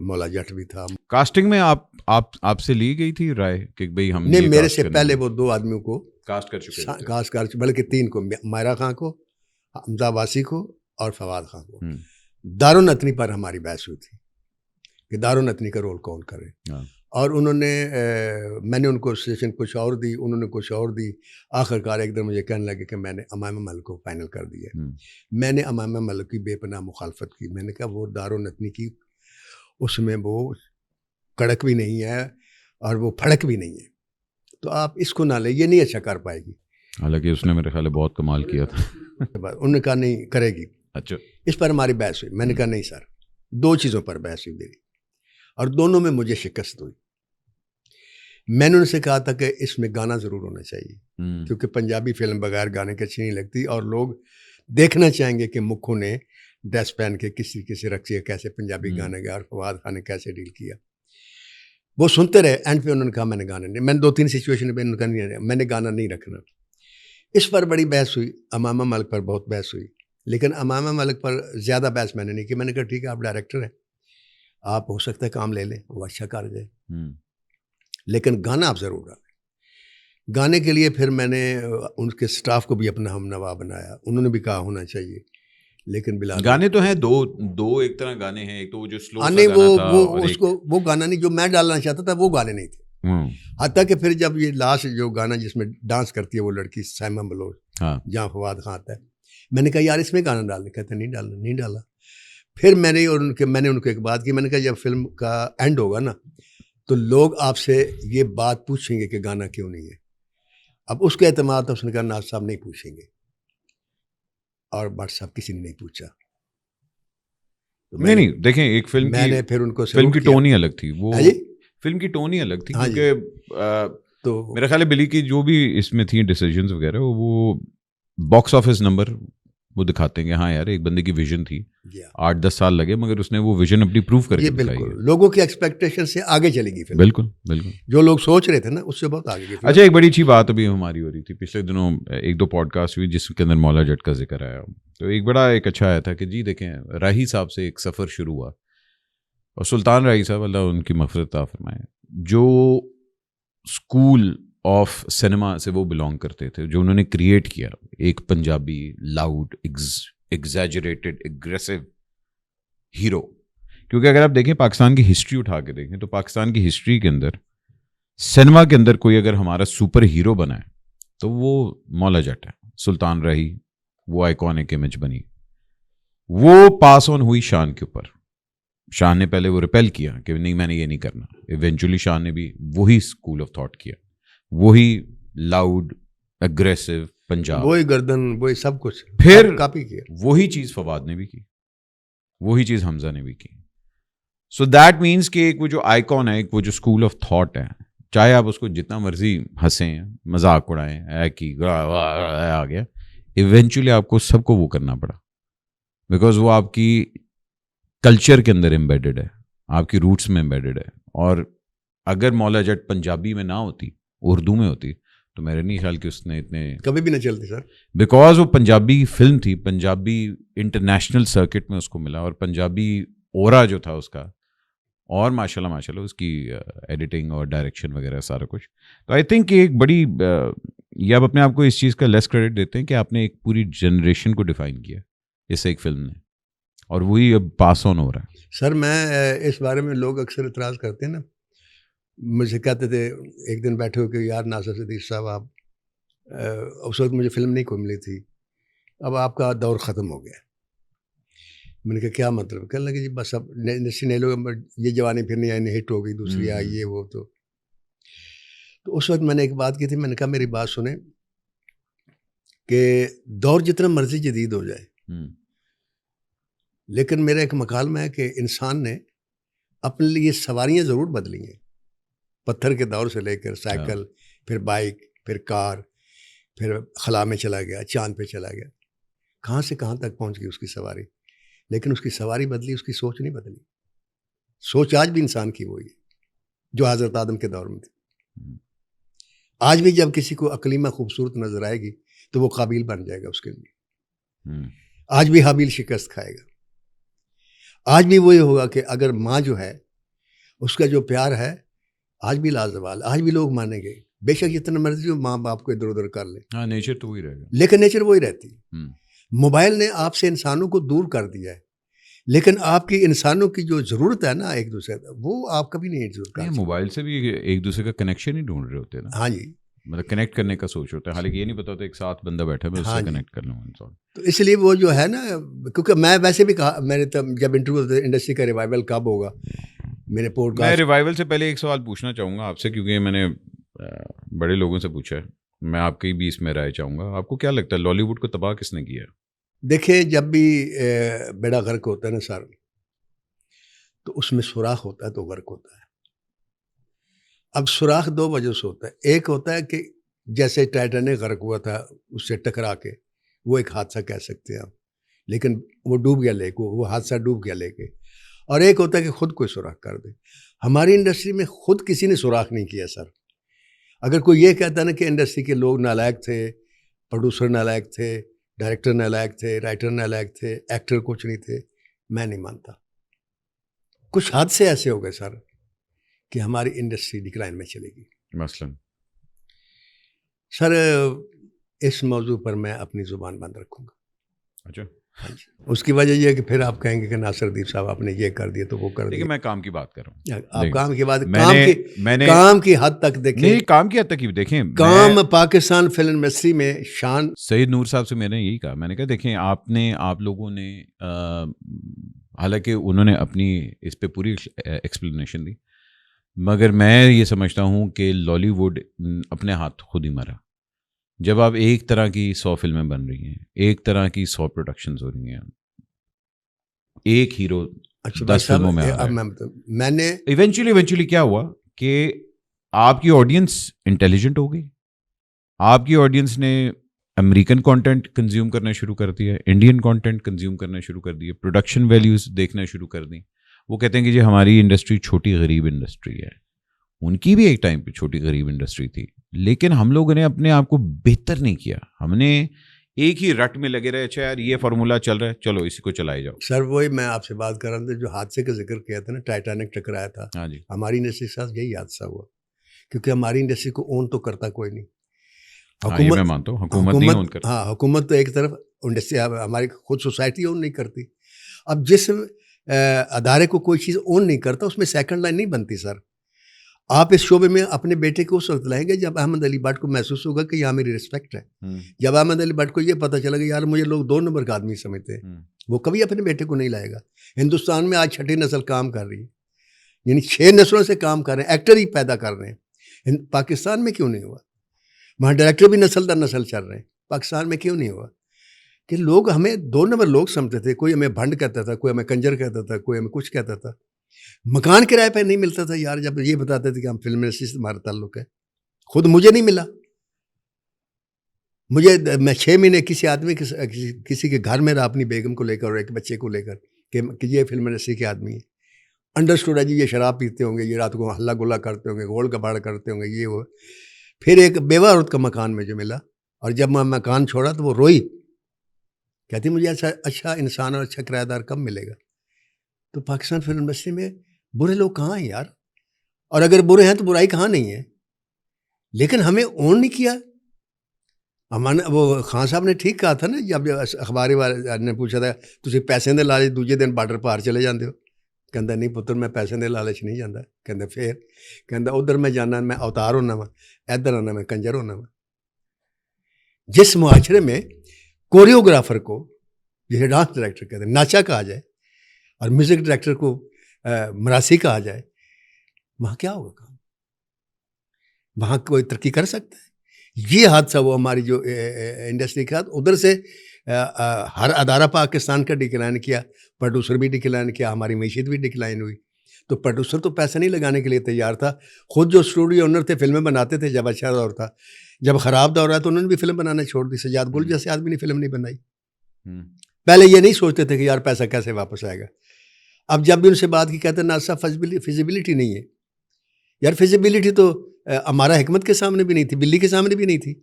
मौला जट भी था। कास्टिंग में आपसे ली गई थी राय कि भाई हम नहीं, मेरे से पहले वो 2 आदमियों को कास्ट कर चुके थे। कास्ट कर, बल्कि 3 को, मायरा खां को, हमजा वासी को और फवाद खां को। दारुन नतनी पर हमारी बहस हुई थी कि दारुन नतनी का रोल कौन करे। और उन्होंने मैंने उनको सिचुएशन कुछ और दी, उन्होंने कुछ और दी। आखिरकार एक दिन मुझे कहने लगे कि मैंने अमामा मलिक को फाइनल कर दिया। मैंने अमामा मलिक की बेपनाह मुखालफत की। मैंने कहा वो दारुन नतनी की, उसमें वो कड़क भी नहीं है और वो फड़क भी नहीं है, तो आप इसको ना ले, ये नहीं अच्छा कर पाएगी। हालांकि उसने मेरे ख्याल बहुत कमाल किया था। उन्होंने कहा नहीं करेगी। अच्छा। इस पर हमारी बहस हुई। मैंने कहा नहीं सर, 2 चीज़ों पर बहस हुई मेरी, और दोनों में मुझे शिकस्त हुई। मैंने उनसे कहा था कि इसमें गाना ज़रूर होना चाहिए, क्योंकि पंजाबी फिल्म बगैर गाने के अच्छी नहीं लगती, और लोग देखना चाहेंगे कि मुखू ने ड्रेस पहन के किस तरीके से रखी है, कैसे पंजाबी गाने गाया और फवाद खान ने कैसे डील किया। वो सुनते रहे। एंड पे उन्होंने कहा मैंने गाना नहीं। मैंने 2-3 सिचुएशन पे उनका नहीं, मैंने गाना नहीं रखना। इस पर बड़ी बहस हुई। अमामा मलिक पर बहुत बहस हुई, लेकिन अमामा मलिक पर ज़्यादा बहस मैंने नहीं की। मैंने कहा ठीक है, आप डायरेक्टर हैं, आप हो सकता है काम ले लें, वो अच्छा कर जाए, लेकिन गाना आप ज़रूर डालें। गाने के लिए फिर मैंने उनके स्टाफ को भी अपना हमनवा बनाया। उन्होंने भी कहा होना चाहिए, लेकिन बिलाल गाने तो हैं दो एक तरह गाने हैं। एक तो वो जो स्लो नहीं, वो गाना नहीं जो मैं डालना चाहता था, वो गाने नहीं थे। हत्ता कि फिर जब ये लास्ट जो गाना जिसमें डांस करती है वो लड़की साइमा बलोच, जहाँ फवाद खान आता है, मैंने कहा यार इसमें गाना डालने, कहते नहीं डालना, नहीं डाला। फिर मैंने उनको एक बात की। मैंने कहा जब फिल्म का एंड होगा ना, तो लोग आपसे ये बात पूछेंगे कि गाना क्यों नहीं है। अब उसके एतमाद तो उसने कहा नाज साहब नहीं पूछेंगे, और भट्ट साहब किसी ने नहीं पूछा। तो नहीं देखें, एक फिल्म मैंने फिर उनको फिल्म की टोन ही अलग थी। वो फिल्म की टोन ही अलग थी, हाँ क्योंकि तो मेरा ख्याल है बिली की जो भी इसमें थी डिसीजंस वगैरह, वो बॉक्स ऑफिस नंबर वो दिखाते हैं कि हाँ यार एक बंदे की विजन थी, 8-10 साल लगे, मगर उसने वो विजन अपनी प्रूव करके दिखाई है। लोगों की एक्सपेक्टेशन से आगे चलेगी फिल्म। बिल्कुल बिल्कुल, जो लोग सोच रहे थे ना उससे बहुत आगे की। अच्छा, एक बड़ी अच्छी बात अभी हमारी हो रही थी पिछले दिनों, 1-2 पॉडकास्ट हुई जिसके अंदर मौला जट का जिक्र आया। तो एक अच्छा आया था कि जी देखें, राही साहब से एक सफ़र शुरू हुआ, और सुल्तान राही साहब अल्लाह उनकी मग़फ़िरत अता फरमाए, जो स्कूल ऑफ सिनेमा से वो बिलोंग करते थे, जो उन्होंने क्रिएट किया, एक Punjabi loud exaggerated aggressive hero. क्योंकि अगर आप देखें पाकिस्तान की हिस्ट्री उठा के देखें, तो पाकिस्तान की हिस्ट्री के अंदर सिनेमा के अंदर कोई अगर हमारा सुपर हीरो बना है तो वो मौला जट है, सुल्तान राही। वो आइकॉनिक इमेज बनी, वो पास ऑन हुई शान के ऊपर। शान ने पहले वो रिपेल किया कि नहीं मैंने ये नहीं करना, इवेंचुअली शान ने भी वही स्कूल ऑफ थॉट किया, वही लाउड एग्रेसिव पंजाब, वही गर्दन, वही सब कुछ फिर कॉपी किया। वही चीज फवाद ने भी की, वही चीज हमजा ने भी की। सो दैट मीन्स कि एक वो जो आइकॉन है, एक वो जो स्कूल ऑफ थॉट है, चाहे आप उसको जितना मर्जी हंसें, मजाक उड़ाएं, कि आ गया, इवेंचुअली आपको सबको वो करना पड़ा, बिकॉज वो आपकी कल्चर के अंदर एम्बेडेड है, आपकी रूट्स में एम्बेडेड है। और अगर मौला जट पंजाबी में ना होती, उर्दू में होती, तो मेरे नहीं ख्याल कि उसने इतने कभी भी ना चलती सर। बिकॉज वो पंजाबी फिल्म थी, पंजाबी इंटरनेशनल सर्किट में उसको मिला, और पंजाबी ओरा जो था उसका, और माशाल्लाह उसकी एडिटिंग और डायरेक्शन वगैरह सारा कुछ। तो आई थिंक एक बड़ी ये आप अपने आप को इस चीज़ का लेस क्रेडिट देते हैं कि आपने एक पूरी जनरेशन को डिफाइन किया इस एक फिल्म ने, और वही अब पास ऑन हो रहा है। सर मैं इस बारे में लोग अक्सर इतराज़ करते हैं ना, मुझे कहते थे एक दिन बैठे हो कि यार नासिर सिद्दीकी साहब आप उस वक्त मुझे फिल्म नहीं कोई मिली थी, अब आपका दौर ख़त्म हो गया। मैंने कहा क्या मतलब? कहने लगे जी बस अब नए लोग, ये जवानी फिर नहीं आई, हिट हो गई, दूसरी आई, ये वो। तो उस वक्त मैंने एक बात की थी, मैंने कहा मेरी बात सुने कि दौर जितना मर्जी जदीद हो जाए, लेकिन मेरा एक मकालमा है कि इंसान ने अपने लिए सवारियां ज़रूर बदली हैं। पत्थर के दौर से लेकर साइकिल, फिर बाइक, फिर कार, फिर खला में चला गया, चांद पे चला गया, कहाँ से कहाँ तक पहुँच गई उसकी सवारी। लेकिन उसकी सवारी बदली, उसकी सोच नहीं बदली। सोच आज भी इंसान की वही है जो हज़रत आदम के दौर में थी। आज भी जब किसी को अकलीमा खूबसूरत नजर आएगी तो वो काबिल बन जाएगा उसके लिए। आज भी हाबिल शिकस्त खाएगा। आज भी वही होगा कि अगर माँ जो है उसका जो प्यार है आज भी लाजवाल, आज भी लोग मानेंगे, बेशक जितना मर्जी हो माँ बाप को इधर उधर कर ले। हाँ, नेचर तो वही रहेगा, लेकिन नेचर वही रहती। मोबाइल ने आपसे इंसानों को दूर कर दिया है, लेकिन आपकी इंसानों की जो ज़रूरत है ना एक दूसरे का, वो आप कभी नहीं जरूरत कर। मोबाइल से भी एक दूसरे का कनेक्शन ही ढूंढ रहे होते हैं ना। हाँ जी, मतलब कनेक्ट करने का सोच होता है, हालांकि ये नहीं पता होता एक साथ बंदा बैठा है मैं उससे कनेक्ट कर लूँ इंसान। तो इसलिए वो जो है ना, क्योंकि मैं वैसे भी कहा, मैंने तब जब इंटरव्यू इंडस्ट्री का रिवाइवल कब होगा, मेरे पॉडकास्ट। मैं रिवाइवल से पहले एक सवाल पूछना चाहूँगा आपसे, क्योंकि मैंने बड़े लोगों से पूछा है, मैं आपकी भी इसमें राय चाहूँगा। आपको क्या लगता है लॉलीवुड को तबाह किसने किया? देखिए, जब भी बेड़ा गर्क होता है ना सर, तो उसमें सुराख होता है तो गर्क होता है। अब सुराख दो वजह से होता है। एक होता है कि जैसे टाइटैनिक गर्क हुआ था, उससे टकरा के, वो एक हादसा कह सकते हैं आप, लेकिन वो डूब गया लेक, वो हादसा डूब गया लेके। और एक होता है कि खुद कोई सुराख कर दे। हमारी इंडस्ट्री में खुद किसी ने सुराख नहीं किया सर। अगर कोई ये कहता है ना कि इंडस्ट्री के लोग नालायक थे, प्रोड्यूसर नालायक थे, डायरेक्टर नालायक थे, राइटर नालायक थे, एक्टर कुछ नहीं थे, मैं नहीं मानता। कुछ हादसे ऐसे हो गए सर कि हमारी इंडस्ट्री डिक्लाइन में चलेगी। मसलन सर, इस मौजू पर मैं अपनी ज़ुबान बंद रखूँगा। अच्छा, हाँ जी। उसकी वजह यह है कि फिर आप कहेंगे कि नासिरुद्दीन साहब आपने ये कर दिया तो वो कर दिया। मैं काम की बात कर रहा हूँ। आप काम की बात, मैंने काम की हद तक देखें। नहीं, काम की हद तक ही देखें। काम पाकिस्तान फिल्म इंडस्ट्री में शान। सईद नूर साहब से मैंने यही कहा, मैंने कहा देखें आप लोगों ने, हालांकि उन्होंने अपनी इस पे पूरी एक्सप्लेनेशन दी, मगर मैं ये समझता हूँ कि लॉलीवुड अपने हाथ खुद ही मरा। जब आप एक तरह की 100 फिल्में बन रही हैं, एक तरह की 100 प्रोडक्शंस हो रही हैं, एक हीरो 10 फिल्मों में आ रहा है, मैंने इवेंचुअली क्या हुआ कि आपकी ऑडियंस इंटेलिजेंट हो गई। आपकी ऑडियंस ने अमेरिकन कंटेंट कंज्यूम करना शुरू कर दिया, इंडियन कंटेंट कंज्यूम करना शुरू कर दिया, प्रोडक्शन वैल्यूज देखना शुरू कर दी। वो कहते हैं कि जी हमारी इंडस्ट्री छोटी गरीब इंडस्ट्री है। उनकी भी एक टाइम पे छोटी गरीब इंडस्ट्री थी, लेकिन हम लोगों ने अपने आप को बेहतर नहीं किया। हमने एक ही रट में लगे रहे, अच्छा यार ये फार्मूला चल रहा है, चलो इसी को चलाए जाओ। सर वही मैं आपसे बात कर रहा था, जो हादसे का जिक्र किया था ना, टाइटैनिक टकराया था। हाँ जी, हमारी इंडस्ट्री के साथ यही हादसा हुआ, क्योंकि हमारी इंडस्ट्री को ओन तो करता कोई नहीं। हुकूमत, मैं मानता हूँ हुकूमत नहीं ओन करती। हाँ, हुकूमत तो एक तरफ, इंडस्ट्री हमारी खुद सोसाइटी ओन नहीं करती। अब जिस अदारे को कोई चीज़ ओन नहीं करता, उसमें सेकंड लाइन नहीं बनती सर। आप इस शोबे में अपने बेटे को उस वक्त लाएंगे जब अहमद अली भट्ट को महसूस होगा कि यहाँ मेरी रिस्पेक्ट है। जब अहमद अली भट्ट को ये पता चलेगा यार मुझे लोग 2 नंबर का आदमी समझते हैं, वो कभी अपने बेटे को नहीं लाएगा। हिंदुस्तान में आज 6ठी नस्ल काम कर रही है, यानी 6 नस्लों से काम कर रहे हैं, एक्टर ही पैदा कर रहे हैं। पाकिस्तान में क्यों नहीं हुआ? वहाँ डायरेक्टर भी नस्ल दर नस्ल चल रहे हैं। पाकिस्तान में क्यों नहीं हुआ? कि लोग हमें 2 नंबर लोग समझते थे। कोई हमें भंड कहता था, कोई हमें कंजर कहता था, कोई हमें कुछ कहता था। मकान किराए पे नहीं मिलता था यार, जब ये बताते थे कि हम फिल्म इंडस्ट्री से हमारा ताल्लुक है। खुद मुझे नहीं मिला, मुझे मैं 6 महीने किसी आदमी के किसी के घर में रहा अपनी बेगम को लेकर और एक बच्चे को लेकर कि ये फिल्म इंडस्ट्री के आदमी है। अंडरस्टूड है जी, ये शराब पीते होंगे, ये रात को हल्ला गुल्ला करते होंगे, गोल कबाड़ करते होंगे, ये वो। फिर एक बेवा औरत का मकान में जो मिला, और जब मैं मकान छोड़ा तो वो रोई, कहती मुझे अच्छा इंसान और अच्छा किराएदार कब मिलेगा। तो पाकिस्तान फिल्म इंडस्ट्री में बुरे लोग कहाँ हैं यार, और अगर बुरे हैं तो बुराई कहाँ नहीं है, लेकिन हमें ओन नहीं किया। हमारे वो खान साहब ने ठीक कहा था ना, जब अखबारी वाले ने पूछा था तुझे पैसे दे लालच दूजे दिन बार्डर पार चले जाते हो, कहता नहीं पुत्र मैं पैसे दे लालच नहीं जाता, कहता फिर कहता उधर मैं जाना मैं अवतार होना वा, इधर आना मैं कंजर होना वा। जिस मुआशरे में कोरियोग्राफर को जिसे डांस डायरेक्टर कहते हैं नाचा कहा जाए और म्यूजिक डायरेक्टर को मरासी कहा जाए, वहाँ क्या होगा काम, वहाँ कोई तरक्की कर सकता है? ये हादसा वो हमारी जो इंडस्ट्री के साथ, उधर से हर अदारा पाकिस्तान का डिक्लाइन किया, प्रोड्यूसर भी डिक्लाइन किया, हमारी मैशियत भी डिक्लाइन हुई। तो प्रोड्यूसर तो पैसा नहीं लगाने के लिए तैयार था, खुद जो स्टूडियो ओनर थे फिल्में बनाते थे जब अच्छा दौर था, जब ख़राब दौर आया तो उन्होंने भी फिल्म बनाना छोड़ दी। सजाद गुल जैसे आदमी ने फिल्म नहीं बनाई। पहले ये नहीं सोचते थे कि यार पैसा कैसे वापस आएगा। अब जब भी उनसे बात की कहते ना साहब फिजिबिलिटी नहीं है। यार फिजिबिलिटी तो हमारा हिकमत के सामने भी नहीं थी, बिल्ली के सामने भी नहीं थी।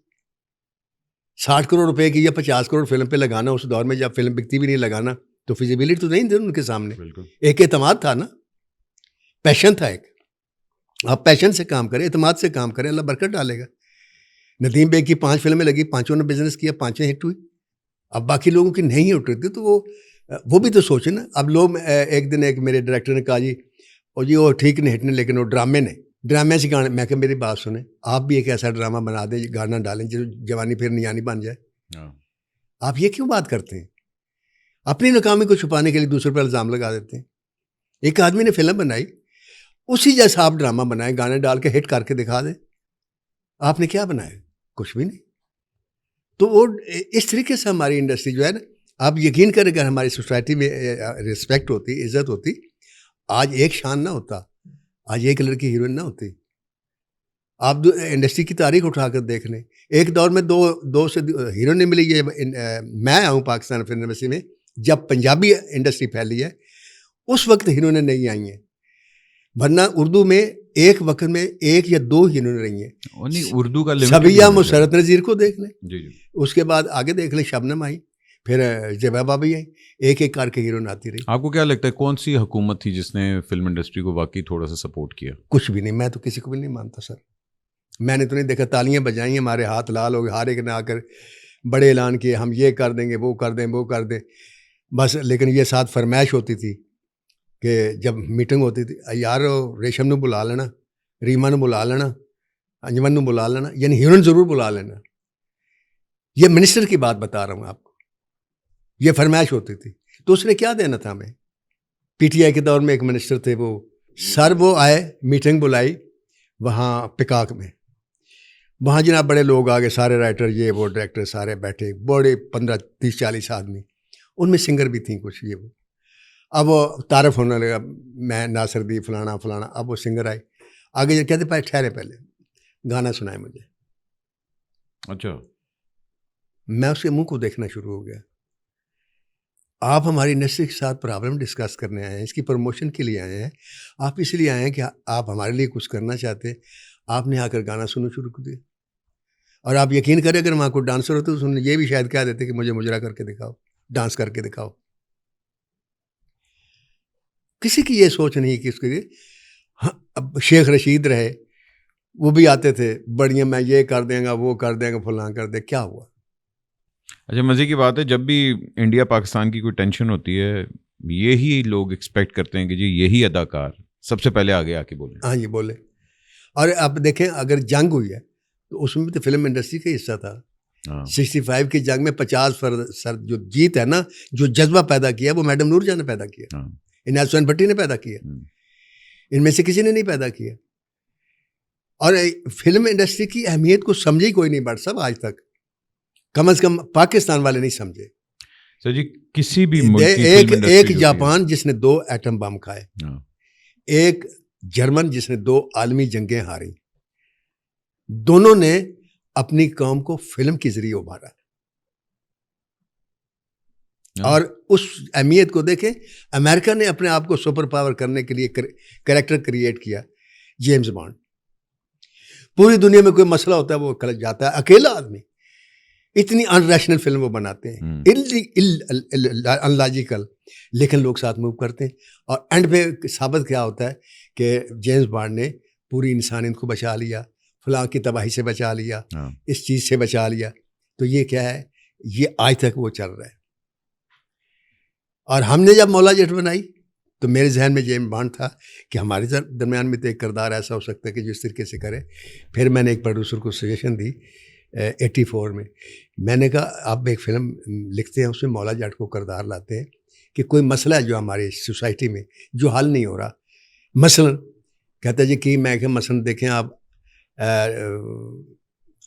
60 करोड़ रुपए की या 50 करोड़ फिल्म पे लगाना उस दौर में जब फिल्म बिकती भी नहीं लगाना, तो फिजिबिलिटी तो नहीं थी उनके सामने। एक एतमाद था ना, पैशन था एक। आप पैशन से काम करें, एतमाद से काम करें, अल्लाह बरकत डालेगा। नदीम बेग की 5 फिल्में लगी, 5 ने बिजनेस किया, 5 हिट हुई। अब बाकी लोगों की नहीं हिट रही थी, तो वो भी तो सोचे ना। अब लोग एक दिन एक मेरे डायरेक्टर ने कहा जी, और जी वो ठीक नहीं हिटने, लेकिन वो ड्रामे से गाने। मैं कहा मेरी बात सुने, आप भी एक ऐसा ड्रामा बना दें, गाना डालें जो जवानी फिर नियानी बन जाए। आप ये क्यों बात करते हैं? अपनी नाकामी को छुपाने के लिए दूसरे पर इल्ज़ाम लगा देते हैं। एक आदमी ने फिल्म बनाई, उसी जैसा आप ड्रामा बनाए, गाने डाल के हिट करके दिखा दें। आपने क्या बनाया? कुछ भी नहीं। तो वो इस तरीके से हमारी इंडस्ट्री जो है ना, आप यकीन करें अगर हमारी सोसाइटी में रिस्पेक्ट होती, इज्जत होती, आज एक शान ना होता, आज एक लड़की हीरोइन ना होती। आप इंडस्ट्री की तारीख उठाकर देख लें, एक दौर में दो से हीरोइन नहीं मिली। ये मैं आऊँ पाकिस्तान फिल्म इंडस्ट्री में जब पंजाबी इंडस्ट्री फैली है, उस वक्त हीरोइनें नहीं आई हैं, वरना उर्दू में एक वक्त में 1 या 2 हीरोइन रही हैं। नहीं, उर्दू का सबिया मुसरत नज़ीर को देख लें, जी। उसके बाद आगे देख लें, शबनम आई, फिर जवाबा भी आई, एक एक करके हीरोइन आती रही। आपको क्या लगता है कौन सी हुकूमत थी जिसने फिल्म इंडस्ट्री को वाकई थोड़ा सा सपोर्ट किया? कुछ भी नहीं, मैं तो किसी को भी नहीं मानता सर। मैंने तो नहीं देखा, तालियां बजाई, हमारे हाथ लाल हो गए, हर एक ने आकर बड़े ऐलान किए, हम ये कर देंगे, वो कर दें, वो कर दें, बस। लेकिन ये साथ फरमाइश होती थी कि जब मीटिंग होती थी, यार रेशम ने बुला लेना, रीमा ने बुला लेना, अंजमन ने बुला लेना, यानी हीरोइन ज़रूर बुला लेना। ये मिनिस्टर की बात बता रहा हूँ आपको, ये फरमाइश होती थी। तो उसने क्या देना था हमें? पीटीआई के दौर में एक मिनिस्टर थे, वो आए, मीटिंग बुलाई वहाँ पिकाक में, वहाँ जनाब बड़े लोग आ गए, सारे राइटर, ये वो डायरेक्टर सारे बैठे, बड़े 15, 30, 40 आदमी, उनमें सिंगर भी थी कुछ, ये वो। अब वो तारफ़ होने लगा, मैं नासिर दी फलाना फलाना। अब वो सिंगर आए, आगे जो कहते भाई ठहरे, पहले गाना सुनाए मुझे। अच्छा। मैं उसके मुंह को देखना शुरू हो गया। आप हमारी इंडस्ट्री के साथ प्रॉब्लम डिस्कस करने आए हैं, इसकी प्रमोशन के लिए आए हैं, आप इसलिए आए हैं कि आप हमारे लिए कुछ करना चाहते हैं। आपने आकर गाना सुनना शुरू कर दिया, और आप यकीन करें अगर वहाँ कोई डांसर होते तो ये भी शायद कह देते कि मुझे मुजरा करके दिखाओ, डांस करके दिखाओ। किसी की ये सोच नहीं कि उसके लिए। हाँ, अब शेख रशीद रहे, वो भी आते थे, बढ़िया मैं ये कर देंगे, वो कर देंगे, फलां कर दे। क्या हुआ? अच्छा, मज़े की बात है, जब भी इंडिया पाकिस्तान की कोई टेंशन होती है, यही लोग एक्सपेक्ट करते हैं कि जी यही अदाकार सबसे पहले आगे आके बोले। हाँ, ये बोले। और अब देखें, अगर जंग हुई है तो उसमें भी तो फिल्म इंडस्ट्री का हिस्सा था। 65 की जंग में 50% जो जीत है ना, जो जज्बा पैदा किया, वो मैडम नूरजहां ने पैदा किया, इनायत हुसैन भट्टी ने पैदा किया, इनमें से किसी ने नहीं पैदा किया। और फिल्म इंडस्ट्री की अहमियत को समझे ही कोई नहीं बट सब आज तक, कम से कम पाकिस्तान वाले नहीं समझे। सर जी, किसी भी मुल्क की एक जापान जिसने 2 एटम बम खाए, एक जर्मन जिसने 2 आलमी जंगें हारी, दोनों ने अपनी कौम को फिल्म के जरिए उभारा। और उस अहमियत को देखें, अमेरिका ने अपने आप को सुपर पावर करने के लिए कैरेक्टर क्रिएट किया, जेम्स बॉन्ड। पूरी दुनिया में कोई मसला होता है वो कल जाता है, अकेला आदमी। इतनी अनरैशनल फिल्म वो बनाते हैं, अनलॉजिकल, लेकिन लोग साथ मूव करते हैं। और एंड पे साबित क्या होता है कि जेम्स बॉन्ड ने पूरी इंसानियत को बचा लिया, फलां की तबाही से बचा लिया, इस चीज़ से बचा लिया। तो ये क्या है, ये आज तक वो चल रहा है। और हमने जब मौला जट बनाई तो मेरे जहन में जेम्स बॉन्ड था कि हमारे दरमियान में तो एक किरदार ऐसा हो सकता है कि जिस तरीके से करे। फिर मैंने एक प्रोड्यूसर को सजेशन दी 84 में। मैंने कहा आप एक फ़िल्म लिखते हैं, उसमें मौला जट को किरदार लाते हैं कि कोई मसला है जो हमारी सोसाइटी में जो हल नहीं हो रहा। मसलन कहता जी कि मैं क्या, मसलन देखें आप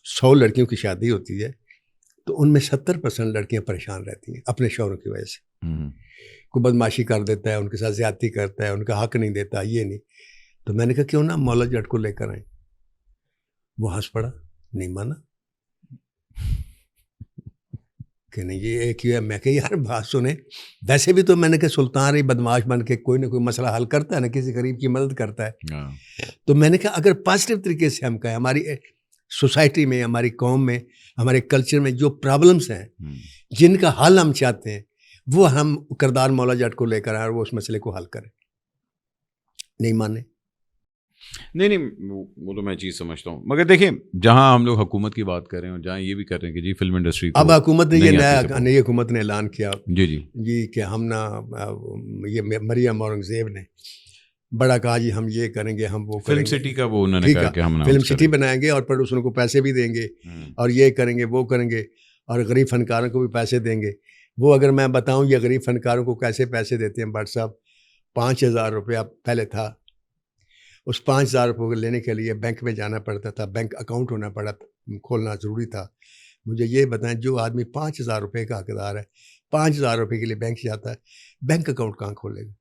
100 लड़कियों की शादी होती है तो उनमें 70% लड़कियां परेशान रहती हैं अपने शौहरों की वजह से। कोई बदमाशी कर देता है, उनके साथ ज्यादती करता है, उनका हक नहीं देता, ये नहीं। तो मैंने कहा क्यों ना मौला जट को लेकर आए। वो हंस पड़ा, नहीं माना कि नहीं ये एक ही है। मैं कहा यार बात सुने, वैसे भी तो मैंने कहा सुल्तान ही बदमाश बन के कोई ना कोई मसला हल करता है ना, किसी गरीब की मदद करता है। तो मैंने कहा अगर पॉजिटिव तरीके से हम कहें, हमारी सोसाइटी में, हमारी कौम में, हमारे कल्चर में जो प्रॉब्लम्स हैं जिनका हल हम चाहते हैं, वो हम किरदार मौला जट को लेकर आए और वो उस मसले को हल करें। नहीं माने। नहीं, वो तो मैं चीज़ समझता हूँ, मगर देखिए जहाँ हम लोग हुकूमत की बात कर रहे हैं और जहाँ ये भी कर रहे हैं कि जी फिल्म इंडस्ट्री को, अब हुकूमत ने नई हुकूमत ने ऐलान किया जी कि हम ना, ये मरियम औरंगजेब ने बड़ा कहा जी हम ये करेंगे, हम वो फिल्म सिटी का वो उन्होंने कहा कि हम फिल्म सिटी बनाएंगे और प्रोड्यूसरों को पैसे भी देंगे और ये करेंगे वो करेंगे और गरीब फनकारों को भी पैसे देंगे। वो अगर मैं बताऊं ये गरीब फनकारों को कैसे पैसे देते हैं भट्ट साहब, 5,000 रुपया पहले था। उस 5,000 रुपये को लेने के लिए बैंक में जाना पड़ता था, बैंक अकाउंट होना पड़ा, खोलना ज़रूरी था। मुझे ये बताएं, जो आदमी 5,000 रुपये का हकदार है, 5,000 रुपये के लिए बैंक जाता है, बैंक अकाउंट कहाँ खोलेगा?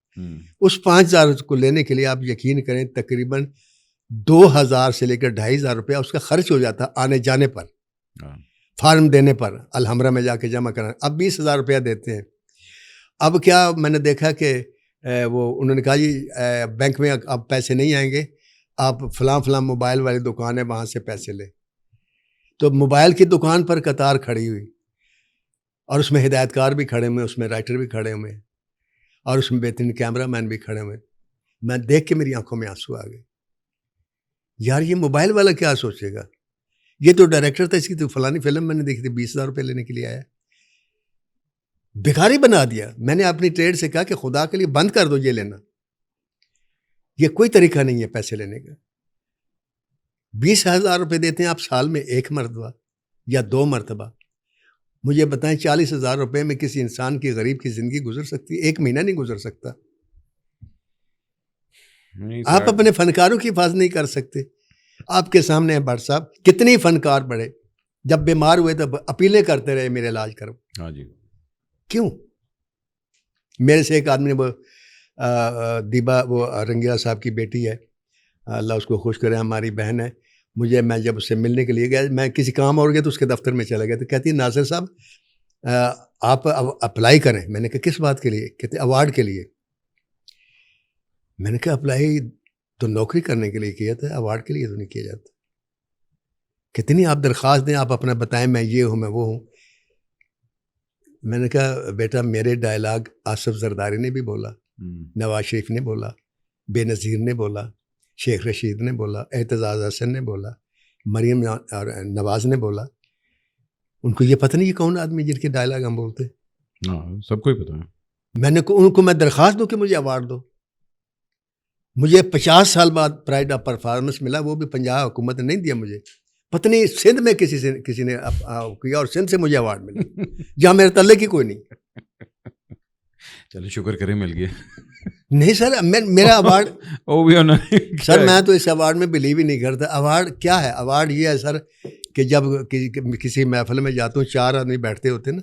उस 5,000 को लेने के लिए आप यकीन करें तकरीबन 2,000 से लेकर 2,500 रुपया उसका खर्च हो जाता आने जाने पर, फार्म देने पर, अलहमरा में जाके जमा कराना। अब 20,000 रुपया देते हैं। अब क्या मैंने देखा कि वो उन्होंने कहा जी बैंक में अब पैसे नहीं आएंगे, आप फलां मोबाइल वाली दुकान है वहाँ से पैसे ले। तो मोबाइल की दुकान पर कतार खड़ी हुई और उसमें हिदायतकार भी खड़े हुए, उसमें राइटर भी खड़े हुए और उसमें बेहतरीन कैमरामैन भी खड़े हुए। मैं देख के मेरी आंखों में आंसू आ गए। यार ये मोबाइल वाला क्या सोचेगा? ये तो डायरेक्टर था, इसकी तो फलानी फिल्म मैंने देखी थी, 20,000 रुपये लेने के लिए आया, भिखारी बना दिया। मैंने अपनी ट्रेड से कहा कि खुदा के लिए बंद कर दो ये लेना, ये कोई तरीका नहीं है पैसे लेने का। 20,000 रुपये देते हैं आप साल में एक मरतबा या 2 मरतबा। मुझे बताएं 40,000 रुपये में किसी इंसान की, गरीब की ज़िंदगी गुजर सकती है? एक महीना नहीं गुजर सकता। आप अपने फनकारों की हिफाजत नहीं कर सकते। आपके सामने है भट्ट साहब, कितने फनकार बड़े जब बीमार हुए तब अपीलें करते रहे मेरे इलाज करो। हाँ जी। क्यों? मेरे से एक आदमी ने, वो दीबा, वो रंगीला साहब की बेटी है, अल्लाह उसको खुश करे, हमारी बहन है। मैं जब उससे मिलने के लिए गया, मैं किसी काम और गया तो उसके दफ्तर में चला गया, तो कहती है नासिर साहब आप अप्लाई करें। मैंने कहा किस बात के लिए? कहते अवार्ड के लिए। मैंने कहा अप्लाई तो नौकरी करने के लिए किया था, अवार्ड के लिए तो नहीं किया जाता। कितनी आप दरख्वास्त दें, आप अपना बताएं, मैं ये हूँ, मैं वो हूँ। मैंने कहा बेटा मेरे डायलॉग आसिफ जरदारी ने भी बोला, नवाज शरीफ ने बोला, बेनज़ीर ने बोला, शेख रशीद ने बोला, एतजाज़ हसन ने बोला, मरियम और नवाज ने बोला। उनको ये पता नहीं ये कौन आदमी जिनके डायलॉग हम बोलते? हाँ, सबको ही पता है। मैंने उनको मैं दरख्वास्त दूँ कि मुझे अवार्ड दो। मुझे 50 साल बाद प्राइड ऑफ परफॉर्मेंस मिला, वो भी पंजाब हुकूमत ने नहीं दिया मुझे। पता नहीं सिंध में किसी ने किया और सिंध से मुझे अवार्ड मिला जहाँ मेरे तल्ले की कोई नहीं। चलो शुक्र करें मिल गया। नहीं सर, मेरा अवार्ड वो भी सर, मैं तो इस अवार्ड में बिलीव ही नहीं करता। अवार्ड क्या है? अवार्ड ये है सर कि जब किसी महफिल में जाता हूँ, 4 आदमी बैठते होते ना,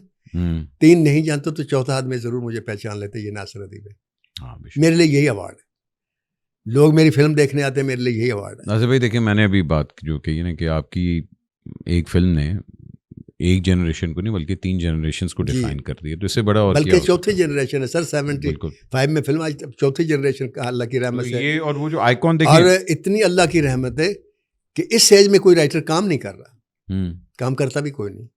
3 नहीं जानते तो चौथा आदमी ज़रूर मुझे पहचान लेते, ये नासिर अदीब है। हाँ, मेरे लिए यही अवार्ड है। लोग मेरी फिल्म देखने आते हैं, मेरे लिए यही अवार्ड है। नासिर भाई देखिए, मैंने अभी बात जो कही ना कि आपकी एक फिल्म ने एक जनरेशन को नहीं बल्कि 3 जनरेशंस को जी। डिफाइन कर दिया, तो इससे बड़ा और बल्कि क्या हो चौथी सकता है? जनरेशन है सर, बिल्कुल। 75 में फिल्म, आज चौथी जनरेशन का अल्लाह की तो रहमत से। ये और वो जो आइकॉन और देखिए, इतनी अल्लाह की रहमत है कि इस एज में कोई राइटर काम नहीं कर रहा, काम करता भी कोई नहीं।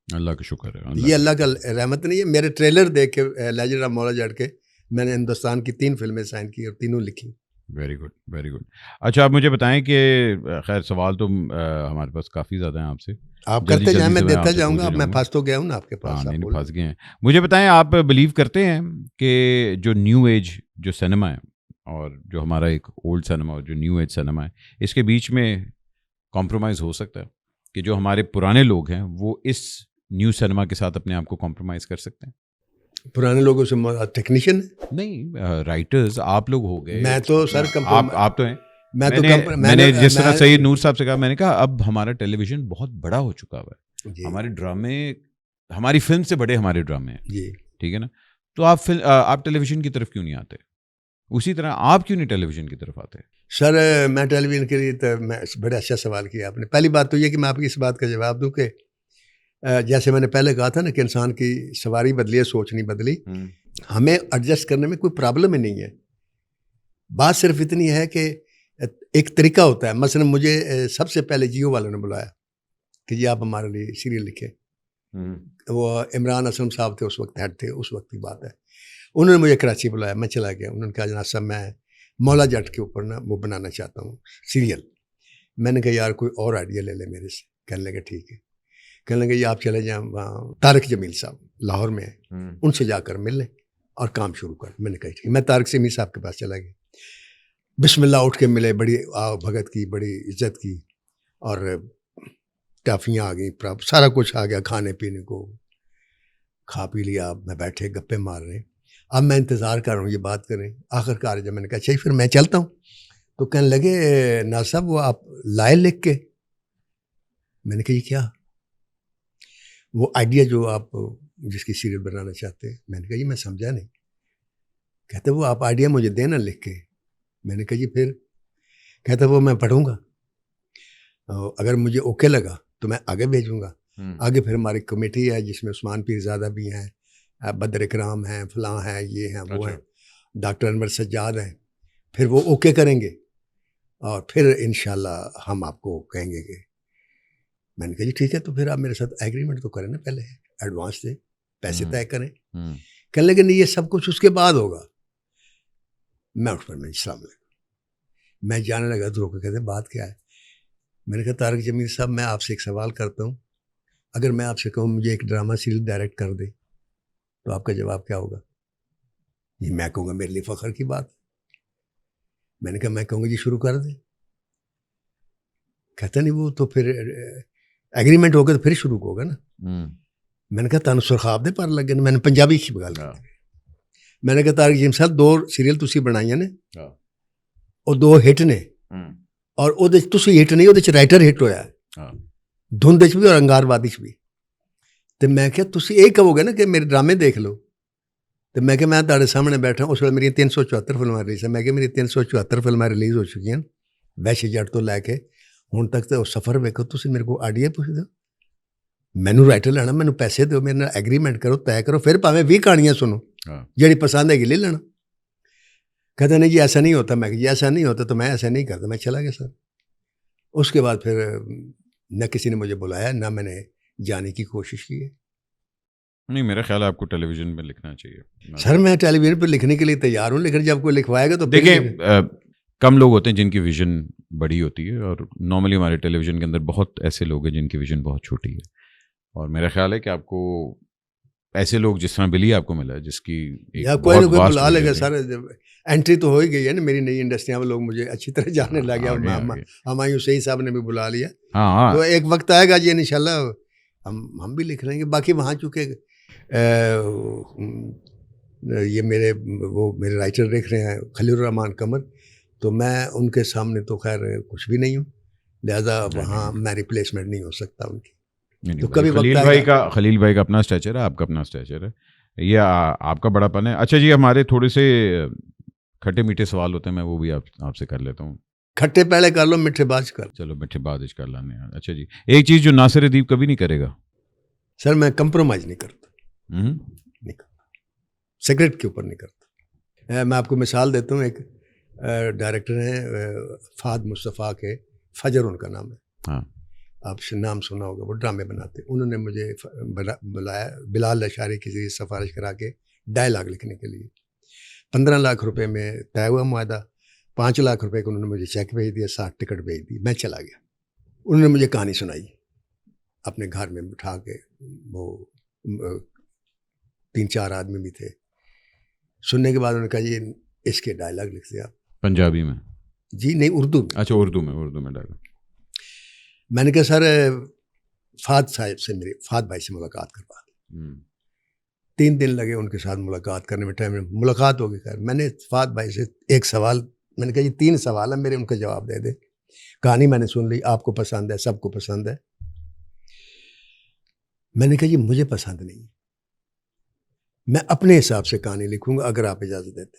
अल्लाह का शुक्र है। ये अल्लाह का रहमत नहीं है। मेरे ट्रेलर देख के लेजेंड ऑफ मौला जट के मैंने हिंदुस्तान की 3 फिल्में साइन की और तीनों लिखी। Very good, very good. अच्छा, आप मुझे बताएं कि खैर सवाल तो हमारे पास काफ़ी ज़्यादा हैं आपसे, आप जल्दी करते जाएं, जल्दी मैं से देता आपसे जाऊंगा। पूछते अब मैं जाऊंगा। फंस तो गया हूँ ना आपके पास। हाँ, आप नहीं बोलो। फंस गए हैं। मुझे बताएं, आप बिलीव करते हैं कि जो न्यू एज जो सिनेमा है और जो हमारा एक ओल्ड सिनेमा और जो न्यू एज सिनेमा है, इसके बीच में कॉम्प्रोमाइज़ हो सकता है कि जो हमारे पुराने लोग हैं वो इस न्यू सिनेमा के साथ अपने आप को कॉम्प्रोमाइज़ कर सकते हैं? पुराने लोगों से टेक्नीशियन, नहीं, राइटर्स आप लोग हो गए, मैं तो सर आप तो हैं। मैं तो मैंने जिस तरह सईद नूर साहब से कहा, मैंने कहा अब हमारा टेलीविजन बहुत बड़ा हो चुका हुआ है, जी हमारे ड्रामे हमारी फिल्म से बड़े हमारे ड्रामे हैं, जी। ठीक है ना? तो आप टेलीविजन की तरफ क्यों नहीं आते? उसी तरह आप क्यों नहीं टेलीविजन की तरफ आते? सर मैं टेलीविजन के लिए तो मैं बड़ा अच्छा सवाल किया आपने। पहली बात तो ये कि मैं आपकी इस बात का जवाब दूं कि जैसे मैंने पहले कहा था ना कि इंसान की सवारी बदली है, सोच नहीं बदली। हमें एडजस्ट करने में कोई प्रॉब्लम ही नहीं है। बात सिर्फ इतनी है कि एक तरीका होता है। मसलन मुझे सबसे पहले जियो वालों ने बुलाया कि जी आप हमारे लिए सीरियल लिखें। वो इमरान असलम साहब थे, उस वक्त हेड थे, उस वक्त की बात है। उन्होंने मुझे कराची बुलाया, मैं चला गया। उन्होंने कहा जनाब साहब मैं मौला जट के ऊपर ना वो बनाना चाहता हूँ सीरियल। मैंने कहा यार कोई और आइडिया ले ले मेरे से। कहने लगे ठीक है। कहने लगे ये आप चले जाएँ वहाँ तारिक जमील साहब लाहौर में हैं, उनसे जाकर मिल लें और काम शुरू कर। मैंने कहा ठीक। मैं तारिक जमील साहब के पास चला गया, बिस्मिल्लाह उठ के मिले, बड़ी भगत की, बड़ी इज्जत की, और टाफियाँ आ गई, सारा कुछ आ गया, खाने पीने को खा पी लिया। मैं बैठे गप्पे मार रहे। अब मैं इंतज़ार कर रहा हूँ ये बात करें। आखिरकार जब मैंने कहा चाहिए फिर मैं चलता हूँ, तो कहने लगे ना साहब वो आप लाए लिख के। मैंने कहा ये क्या? वो आइडिया जो आप जिसकी सीरियल बनाना चाहते हैं। मैंने कहा जी मैं समझा नहीं। कहते वो आप आइडिया मुझे देना लिख के। मैंने कहा जी फिर? कहते वो मैं पढ़ूंगा, अगर मुझे ओके लगा तो मैं आगे भेजूंगा। आगे फिर हमारी कमेटी है जिसमें उस्मान पीरज़ादा भी हैं, बदर इकराम हैं, फलां हैं, ये हैं, वो हैं, डॉक्टर अनवर सज्जाद हैं। फिर वो ओके करेंगे और फिर इंशाल्लाह हम आपको कहेंगे कि। मैंने कहा जी ठीक है, तो फिर आप मेरे साथ एग्रीमेंट तो करें ना, पहले एडवांस दें, पैसे तय करें। कहने लगे नहीं ये सब कुछ उसके बाद होगा। मैं उठ पर मैं जाने लगा तो रोके, कहते बात क्या है? मैंने कहा तारिक जमील साहब मैं आपसे एक सवाल करता हूँ, अगर मैं आपसे कहूँ मुझे एक ड्रामा सीरियल डायरेक्ट कर दे तो आपका जवाब क्या होगा? जी मैं कहूँगा मेरे लिए फ़ख्र की बात। मैंने कहा मैं कहूँगा जी शुरू कर दे। कहता नहीं वो तो फिर एग्रीमेंट होगा तो फिर शुरू होगा ना। मैंने कहा तानु सुरखाब दे पर लगे। मैंने पंजाबी की गल की। मैंने कहा तारिक जमील साहब 2 सीरियल तुसी बनाइयां ने और 2 हिट ने, और ਉਹਦੇ ਚ ਤੁਸੀਂ ਹਿੱਟ ਨਹੀਂ, ਉਹਦੇ ਚ ਰਾਈਟਰ ਹਿੱਟ ਹੋਇਆ ਧੁੰਦ ਚ ਵੀ ਔਰ ਅੰਗਾਰਵਾਦੀ ਚ ਵੀ। ਤੇ ਮੈਂ ਕਿਹਾ ਤੁਸੀਂ ਇਹ ਕਹੋਗੇ ਨਾ ਕਿ ਮੇਰੇ ਡਰਾਮੇ ਦੇਖ ਲਓ। ਤੇ ਮੈਂ ਕਿਹਾ ਮੈਂ ਤੁਹਾਡੇ ਸਾਹਮਣੇ ਬੈਠਾ, ਉਸ ਵੇਲੇ ਮੇਰੀਆਂ 374 ਫਿਲਮਾਂ ਰਿਲੀਜ਼ ਹੈ। ਮੈਂ ਕਿਹਾ ਮੇਰੀ 374 ਫਿਲਮਾਂ ਰਿਲੀਜ਼ ਹੋ ਚੁੱਕੀਆਂ ਵੈਸੇ ਜੱਟ ਤੋਂ ਲੈ ਕੇ ਹੁਣ ਤੱਕ। ਤੇ ਉਹ ਸਫ਼ਰ ਵੇਖੋ, ਤੁਸੀਂ ਮੇਰੇ ਕੋਲ ਆਈਡੀਆ ਪੁੱਛਦੇ ਹੋ। ਮੈਨੂੰ ਰਾਈਟਰ ਲੈਣਾ, ਮੈਨੂੰ ਪੈਸੇ ਦਿਓ, ਮੇਰੇ ਨਾਲ ਐਗਰੀਮੈਂਟ ਕਰੋ, ਤੈਅ ਕਰੋ, ਫਿਰ ਭਾਵੇਂ 20 ਕਹਾਣੀਆਂ ਸੁਣੋ, ਜਿਹੜੀ पसंद है ले लेना। कहते नहीं जी ऐसा नहीं होता। मैं जी ऐसा नहीं होता तो मैं ऐसा नहीं करता। मैं चला गया सर। उसके बाद फिर न किसी ने मुझे बुलाया, ना मैंने जाने की कोशिश की है। नहीं, मेरा ख्याल है आपको टेलीविज़न में लिखना चाहिए। सर मैं टेलीविज़न पर लिखने के लिए तैयार हूँ, लेकिन जब कोई लिखवाएगा तो देखिए कम लोग होते हैं जिनकी विज़न बड़ी होती है, और नॉर्मली हमारे टेलीविज़न के अंदर बहुत ऐसे लोग हैं जिनकी विज़न बहुत छोटी है। और मेरा ख्याल है कि आपको ऐसे लोग जिस तरह बिली आपको मिला है, जिसकी या कोई ना कोई बुला लेगा सर। एंट्री तो हो ही गई है ना मेरी नई इंडस्ट्रियाँ में, लोग मुझे अच्छी तरह जाने लगे। हमायूं सही साहब ने भी बुला लिया। तो एक वक्त आएगा जी इंशाल्लाह हम भी लिख लेंगे। बाकी वहाँ चूँकि ये मेरे राइटर देख रहे हैं खलील रहमान कमर, तो मैं उनके सामने तो खैर कुछ भी नहीं हूँ, लिहाजा वहाँ मैं रिप्लेसमेंट नहीं हो सकता उनकी। तो कभी खलील भाई का अपना स्टैचर है, आपका अपना स्टैचर है, ये आपका बड़ापन है। अच्छा जी, हमारे थोड़े से खट्टे मीठे सवाल होते हैं, मैं वो भी आपसे कर लेता हूँ। खट्टे पहले कर लो, मिठे बाद कर लो। चलो मिठे बाद कर लाने हैं। अच्छा जी, एक चीज़ जो नासिर अदीब कभी नहीं करेगा। सर मैं कंप्रोमाइज़ नहीं करता, हम्म, नहीं करता, सिगरेट के ऊपर नहीं करता। मैं आपको मिसाल देता हूँ, एक डायरेक्टर हैं फाद मुस्तफ़ा के, फजर उनका नाम है, हाँ, आपसे नाम सुना होगा, वो ड्रामे बनाते। उन्होंने मुझे बुलाया बिलाल अशारी की जरिए सिफारिश करा के डायलॉग लिखने के लिए। 15 लाख रुपए में तय हुआ मुआहदा। 5 लाख रुपए का उन्होंने मुझे चेक भेज दिया, 60 टिकट भेज दी, मैं चला गया। उन्होंने मुझे कहानी सुनाई अपने घर में बिठा के, वो 3-4 आदमी भी थे। सुनने के बाद उन्होंने कहा ये इसके डायलॉग लिख दिया आप। पंजाबी में? जी नहीं, उर्दू में। अच्छा, उर्दू में डायलॉग। मैंने कहा सर फाद साहब से, मेरे फाद भाई से मुलाकात करवा दी। 3 दिन लगे उनके साथ मुलाकात करने में, टाइम में मुलाकात हो गई। खैर मैंने फाद भाई से एक सवाल, मैंने कहा ये 3 सवाल है मेरे, उनका जवाब दे दे। कहानी मैंने सुन ली, आपको पसंद है, सबको पसंद है। मैंने कहा ये मुझे पसंद नहीं है, मैं अपने हिसाब से कहानी लिखूंगा अगर आप इजाज़त देते।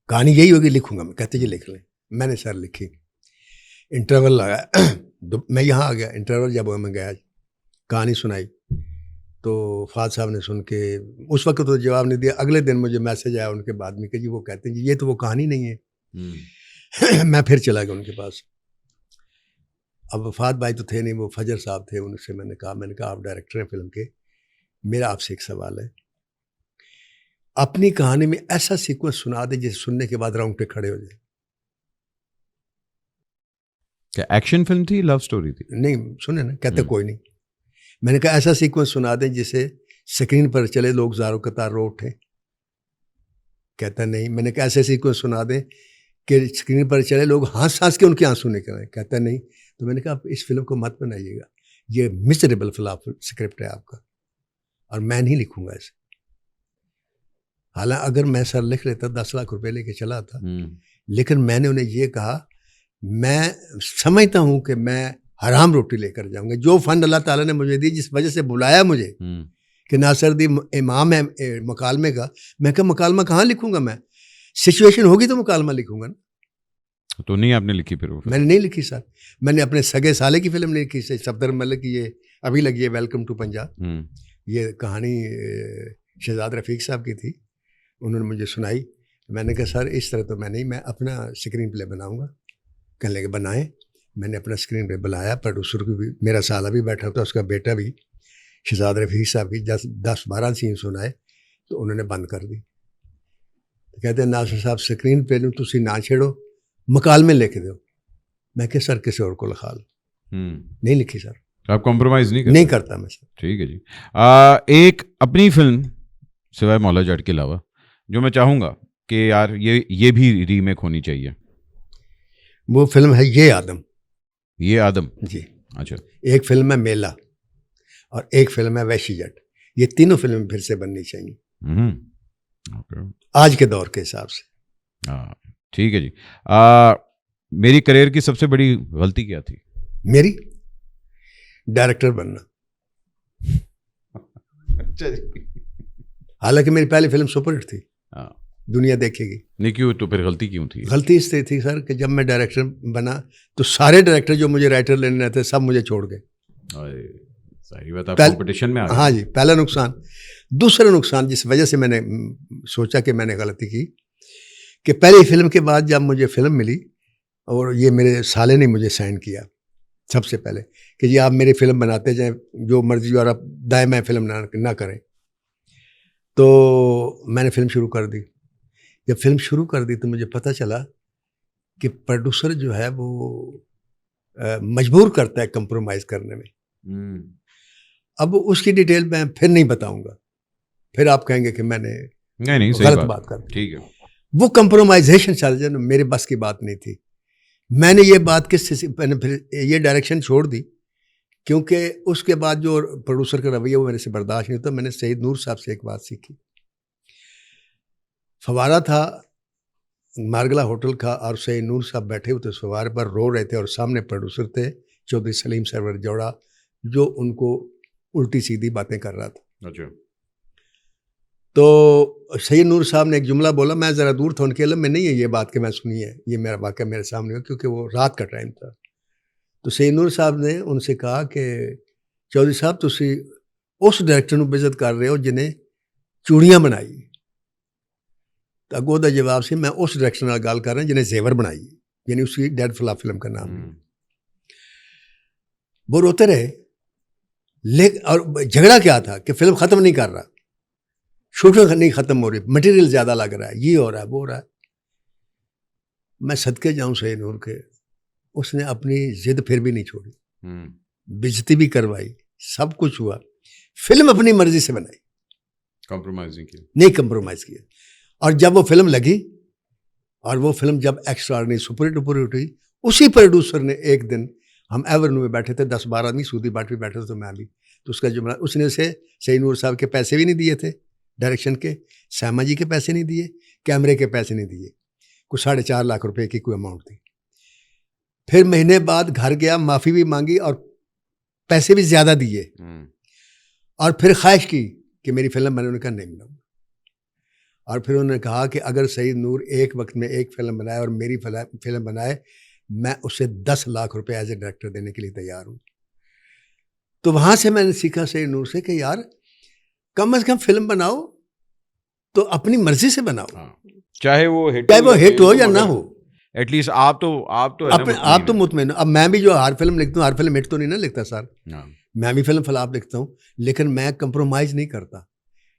कहानी यही होगी, लिखूंगा मैं। कहते जी लिख लें। मैंने सर लिखी, इंटरवल लगा मैं यहाँ आ गया। इंटरवल जब मैं गया, कहानी सुनाई तो फाद साहब ने सुन के उस वक्त तो जवाब नहीं दिया। अगले दिन मुझे मैसेज आया उनके बाद में कि जी वो कहते हैं जी ये तो वो कहानी नहीं है। मैं फिर चला गया उनके पास। अब फाद भाई तो थे नहीं, वो फजर साहब थे। उनसे मैंने कहा आप डायरेक्टर हैं फिल्म के, मेरा आपसे एक सवाल है, अपनी कहानी में ऐसा सीक्वेंस सुना दे जिसे सुनने के बाद राउंड पे खड़े हो जाए। क्या एक्शन फिल्म थी, लव स्टोरी थी? नहीं सुने ना, कहते कोई नहीं। मैंने कहा ऐसा सीक्वेंस सुना दें जिसे स्क्रीन पर चले लोग ज़ारो कतार रो उठे। कहता नहीं। मैंने कहा ऐसे सीक्वेंस सुना दें कि स्क्रीन पर चले लोग हंस हंस के उनके आंसू निकले। कहता नहीं। तो मैंने कहा आप इस फिल्म को मत बनाइएगा, ये मिसरेबल स्क्रिप्ट है आपका और मैं नहीं लिखूंगा इसे। हालांकि अगर मैं सर लिख लेता 10 लाख रुपए लेके चला था, लेकिन मैंने उन्हें ये कहा मैं समझता हूं कि मैं हराम रोटी लेकर जाऊंगा। जो फंड अल्लाह ताला ने मुझे दी, जिस वजह से बुलाया मुझे कि नासिर दी इमाम है मकालमे का, मैं कहा मकालमा कहाँ लिखूंगा मैं, सिचुएशन होगी तो मकालमा लिखूंगा ना। तो नहीं आपने लिखी फिर वो? मैंने नहीं लिखी सर। मैंने अपने सगे साले की फिल्म नहीं लिखी, सफदर मलिक की, ये अभी लगी है वेलकम टू पंजाब। ये कहानी शहजाद रफ़ीक साहब की थी, उन्होंने मुझे सुनाई। मैंने कहा सर इस तरह तो मैं नहीं, मैं अपना स्क्रीन प्ले बनाऊंगा। कहने लगे बनाएं। मैंने अपना स्क्रीन प्ले बनाया। प्रोड्यूसर को भी, मेरा साला भी बैठा था, उसका बेटा भी, शहजाद रफ़ीक साहब की 10-12 सीन सुनाए तो उन्होंने बंद कर दी। तो कहते हैं नासिर साहब स्क्रीन प्ले नूं तुसीं ना छेड़ो, मकालमे लिख दो। मैं कहा सर किसी और को लिखा लो। नहीं लिखी सर। आप कॉम्प्रोमाइज़ नहीं करता मैं सर। ठीक है जी। एक अपनी फिल्म सिवाय मौला जाट के अलावा जो मैं चाहूँगा कि यार ये भी रीमेक होनी चाहिए, वो फिल्म है ये आदम। ये आदम जी। अच्छा। एक फिल्म है मेला और एक फिल्म है वैशी जट। ये तीनों फिल्में फिर से बननी चाहिए आज के दौर के हिसाब से। हाँ ठीक है जी। मेरी करियर की सबसे बड़ी गलती क्या थी? मेरी डायरेक्टर बनना। अच्छा जी। हालांकि मेरी पहली फिल्म सुपरहिट थी, हाँ दुनिया देखेगी। नहीं क्यों? तो फिर गलती क्यों थी? गलती इससे थी सर कि जब मैं डायरेक्टर बना तो सारे डायरेक्टर जो मुझे राइटर लेने रहते सब मुझे छोड़ गए। सारी बात आप कंपटीशन में आ गए। हाँ जी, पहला नुकसान। दूसरा नुकसान जिस वजह से मैंने सोचा कि मैंने गलती की, कि पहली फिल्म के बाद जब मुझे फिल्म मिली और ये मेरे साले ने मुझे साइन किया सबसे पहले कि जी आप मेरी फिल्म बनाते जाएं, जो मर्जी और आप दाएं मैं फिल्म ना करें, तो मैंने फिल्म शुरू कर दी। जब फिल्म शुरू कर दी तो मुझे पता चला कि प्रोड्यूसर जो है वो मजबूर करता है कंप्रोमाइज़ करने में। अब उसकी डिटेल मैं फिर नहीं बताऊंगा, फिर आप कहेंगे कि मैंने नहीं गलत बात कर दी। ठीक है। वो कंप्रोमाइजेशन चल जाए, मेरे बस की बात नहीं थी। मैंने ये बात मैंने फिर ये डायरेक्शन छोड़ दी क्योंकि उसके बाद जो प्रोड्यूसर का रवैया वो मेरे से बर्दाश्त नहीं होता। मैंने सईद नूर साहब से एक बात सीखी। फवारा था, मारगला होटल का, और सईद नूर साहब बैठे हुए थे फवारे पर, रो रहे थे, और सामने प्रोड्यूसर थे चौधरी सलीम सरवर जोड़ा, जो उनको उल्टी सीधी बातें कर रहा था। अच्छा। तो सैयद नूर साहब ने एक जुमला बोला, मैं ज़रा दूर था उनके इल्म में नहीं है ये बात कि मैं सुनी है, ये मेरा वाक़या मेरे सामने हुआ क्योंकि वो रात का टाइम था। तो सैयद नूर साहब ने उनसे कहा कि चौधरी साहब तुसी उस डायरेक्टर ਨੂੰ बेइज्जत कर रहे हो जिन्हें चूड़ियाँ बनाई। तो अगो दा जवाब से मैं उस डायरेक्टर नाल गल कर रहा जिन्हें जेवर बनाई, यानी उसकी डेड फ्ला फिल्म का नाम है। वो रोते रहे, लेकिन और झगड़ा क्या था कि फिल्म ख़त्म नहीं कर रहा, शूटिंग नहीं ख़त्म हो रही, मटेरियल ज़्यादा लग रहा है, ये हो रहा है, वो हो रहा है। मैं सदके जाऊँ सैयद नूर के, उसने अपनी जिद फिर भी नहीं छोड़ी, बेइज्जती भी करवाई, सब कुछ हुआ, फिल्म अपनी मर्जी से बनाई, कॉम्प्रोमाइज नहीं कम्प्रोमाइज़ किया। और जब वो फिल्म लगी और वो फिल्म जब एक्स्ट्राऑर्डिनरी सुपर डुपर उठी, उसी प्रोड्यूसर ने एक दिन, हम एवेन्यू में बैठे थे 10-12 आदमी, सूदी बाट भी बैठे थे, तो मैं भी, तो उसका जुमला, उसने से सैयद नूर साहब के पैसे भी नहीं दिए थे डायरेक्शन के, श्यामा जी के पैसे नहीं दिए, कैमरे के पैसे नहीं दिए, कुछ 4.5 लाख रुपए की कोई अमाउंट थी। फिर महीने बाद घर गया, माफ़ी भी मांगी और पैसे भी ज़्यादा दिए, और फिर ख्वाहिश की कि मेरी फिल्म बने, उन्होंने कहा नहीं बनाऊंगा। और फिर उन्होंने कहा कि अगर सैयद नूर एक वक्त में एक फिल्म बनाए और मेरी फिल्म बनाए, मैं उसे 10 लाख रुपए एज ए डायरेक्टर देने के लिए तैयार हूँ। तो वहाँ से मैंने सीखा सैयद नूर से कि यार कम से कम फिल्म बनाओ तो अपनी मर्जी से बनाओ, चाहे वो हिट हो या ना हो, एटलीस्ट आप तो मुतमईन। अब मैं भी जो हर फिल्म लिखता हूँ, हर फिल्म हिट तो नहीं ना लिखता सर, मैं भी फिल्म फलाप लिखता हूँ, लेकिन मैं कंप्रोमाइज़ नहीं करता,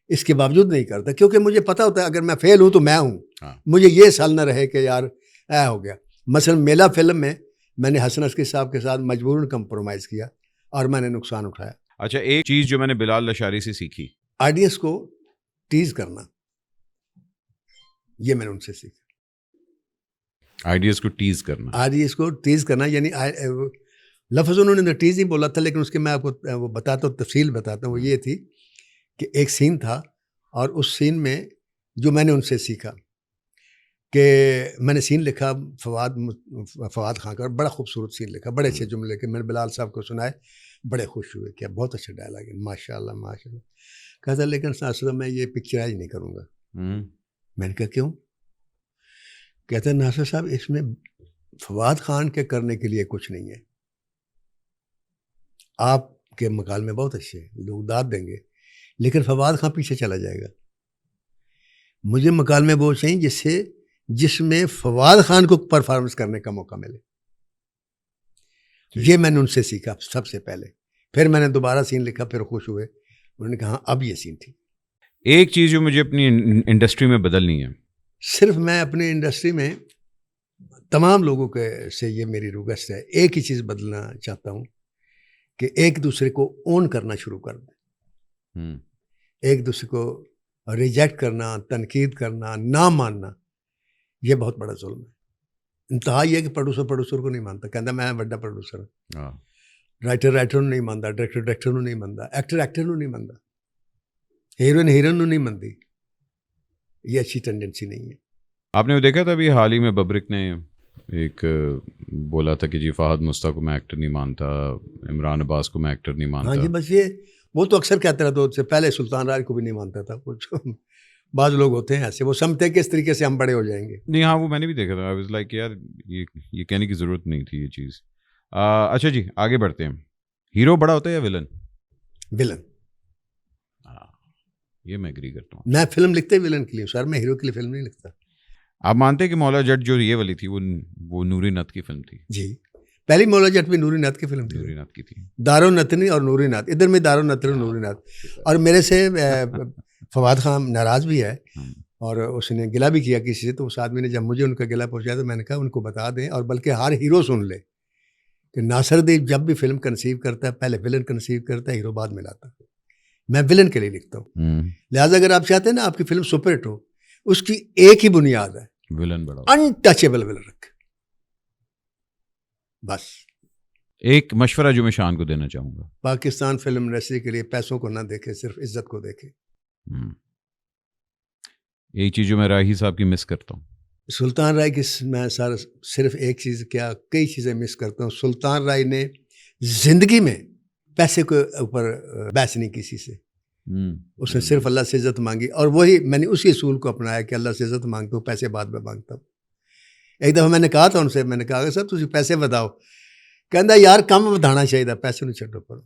इसके बावजूद नहीं करता, क्योंकि मुझे पता होता है अगर मैं फेल हूँ तो मैं हूँ, मुझे ये साल ना रहे कि यार ऐ हो गया। मसलन मेला फिल्म में मैंने हसन अस्की साहब के साथ मजबूरन कंप्रोमाइज़ किया और मैंने नुकसान उठाया। अच्छा, एक चीज़ जो मैंने बिलाल लशारी से सीखी, ऑडियंस को टीज करना, ये मैंने उनसे सीखा। आइडियाज़ को टीज करना, यानी लफ्ज़ उन्होंने तो टीज ही बोला था, लेकिन उसके मैं आपको वो बताता हूँ, तफसील बताता हूँ। वो ये थी कि एक सीन था और उस सीन में जो मैंने उनसे सीखा कि मैंने सीन लिखा फवाद खान का, बड़ा खूबसूरत सीन लिखा, बड़े अच्छे जुमले के, मैंने बिलाल साहब को सुनाए, बड़े खुश हुए, क्या बहुत अच्छा डायलॉग है, माशाल्लाह माशाल्लाह। कहता लेकिन नासिर मैं ये पिक्चराइज नहीं करूँगा। मैंने कहा क्यों? कहता नासिर साहब इसमें फवाद खान के करने के लिए कुछ नहीं है, आपके मकालमे बहुत अच्छे हैं, लोग दाद देंगे, लेकिन फवाद खान पीछे चला जाएगा। मुझे मकालमे वो चाहिए जिसमें फवाद खान को परफॉर्मेंस करने का मौका मिले। ये मैंने उनसे सीखा सबसे पहले। फिर मैंने दोबारा सीन लिखा, फिर खुश हुए, उन्होंने कहा अब ये सीन थी। एक चीज़ जो मुझे अपनी इंडस्ट्री में बदलनी है, सिर्फ मैं अपनी इंडस्ट्री में तमाम लोगों के से ये मेरी रिक्वेस्ट है, एक ही चीज़ बदलना चाहता हूँ कि एक दूसरे को ओन करना शुरू कर दें। एक दूसरे को रिजेक्ट करना, तनकीद करना, ना मानना, ये बहुत बड़ा जुल्म है। इंतहा ये है कि प्रोड्यूसर को नहीं मानता, कहता मैं बड़ा प्रोड्यूसर हाँ, राइटर नहीं मानता, डायरेक्टर नहीं मानता, एक्टर नहीं मानता, हीरोइन नहीं मानती। ये अच्छी टेंडेंसी नहीं है। आपने वो देखा था अभी हाल ही में बबरिक ने एक बोला था कि जी फहद मुश्ताक को मैं एक्टर नहीं मानता, इमरान अब्बास को मैं एक्टर नहीं मानता। हाँ जी, बस ये वो तो अक्सर कहते रहते, उससे पहले सुल्तान राज को भी नहीं मानता था कुछ। बाज़ लोग होते हैं ऐसे, वो समझते हैं कि इस तरीके से हम बड़े हो जाएंगे। नहीं हाँ, वो मैंने भी देखा था। आई वाज लाइक यार ये कहने की ज़रूरत नहीं थी ये चीज़। अच्छा जी, आगे बढ़ते हैं। हीरो बड़ा होता है या विलन? विलन। ये मैं एग्री करता हूँ। मैं फिल्म लिखते ही विलन के लिए सर, मैं हीरो के लिए फिल्म नहीं लिखता। आप मानते हैं कि मौला जट जो ये वाली थी वो नूरी नत की फिल्म थी? जी, पहली मौला जट भी नूरी नत की फिल्म थी। नूरी नत की थी, दारो नतनी और नूरी नत, इधर में दारो नतनी और नूरी नत। और मेरे से फवाद खान नाराज़ भी है और उसने गिला भी किया किसी से। तो उस आदमी ने जब मुझे उनका गिला पहुंचाया तो मैंने कहा उनको बता दें, और बल्कि हर हीरो सुन ले कि नासिर देव जब भी फिल्म कंसीव करता है पहले विलन कंसीव करता है, हीरो बाद में लाता है। मैं विलन के लिए लिखता हूँ। लिहाजा अगर आप चाहते हैं ना आपकी फिल्म सुपरहिट हो, उसकी एक ही बुनियाद है, विलन बड़ा, अनटचेबल विलन रख। बस एक मशवरा जो मैं शान को देना चाहूँगा, पाकिस्तान फिल्म इंडस्ट्री के लिए पैसों को ना देखे, सिर्फ इज्जत को देखे। एक चीज़ जो मैं राही साहब की मिस करता हूँ, सुल्तान राय की मैं सारा सिर्फ एक चीज़ क्या कई चीज़ें मिस करता हूँ। सुल्तान राय ने ज़िंदगी में पैसे के ऊपर बहस नहीं किसी से, उसने सिर्फ अल्लाह से इज्जत मांगी, और वही मैंने उसी असूल को अपनाया कि अल्लाह से इज्जत मांगता हूँ, पैसे बाद में मांगता हूँ। एक दफ़ा मैंने कहा था उनसे, मैंने कहा सर तुझे पैसे बताओ, कहता यार कम बताना चाहिए, पैसे नहीं छड्डो पड़ो।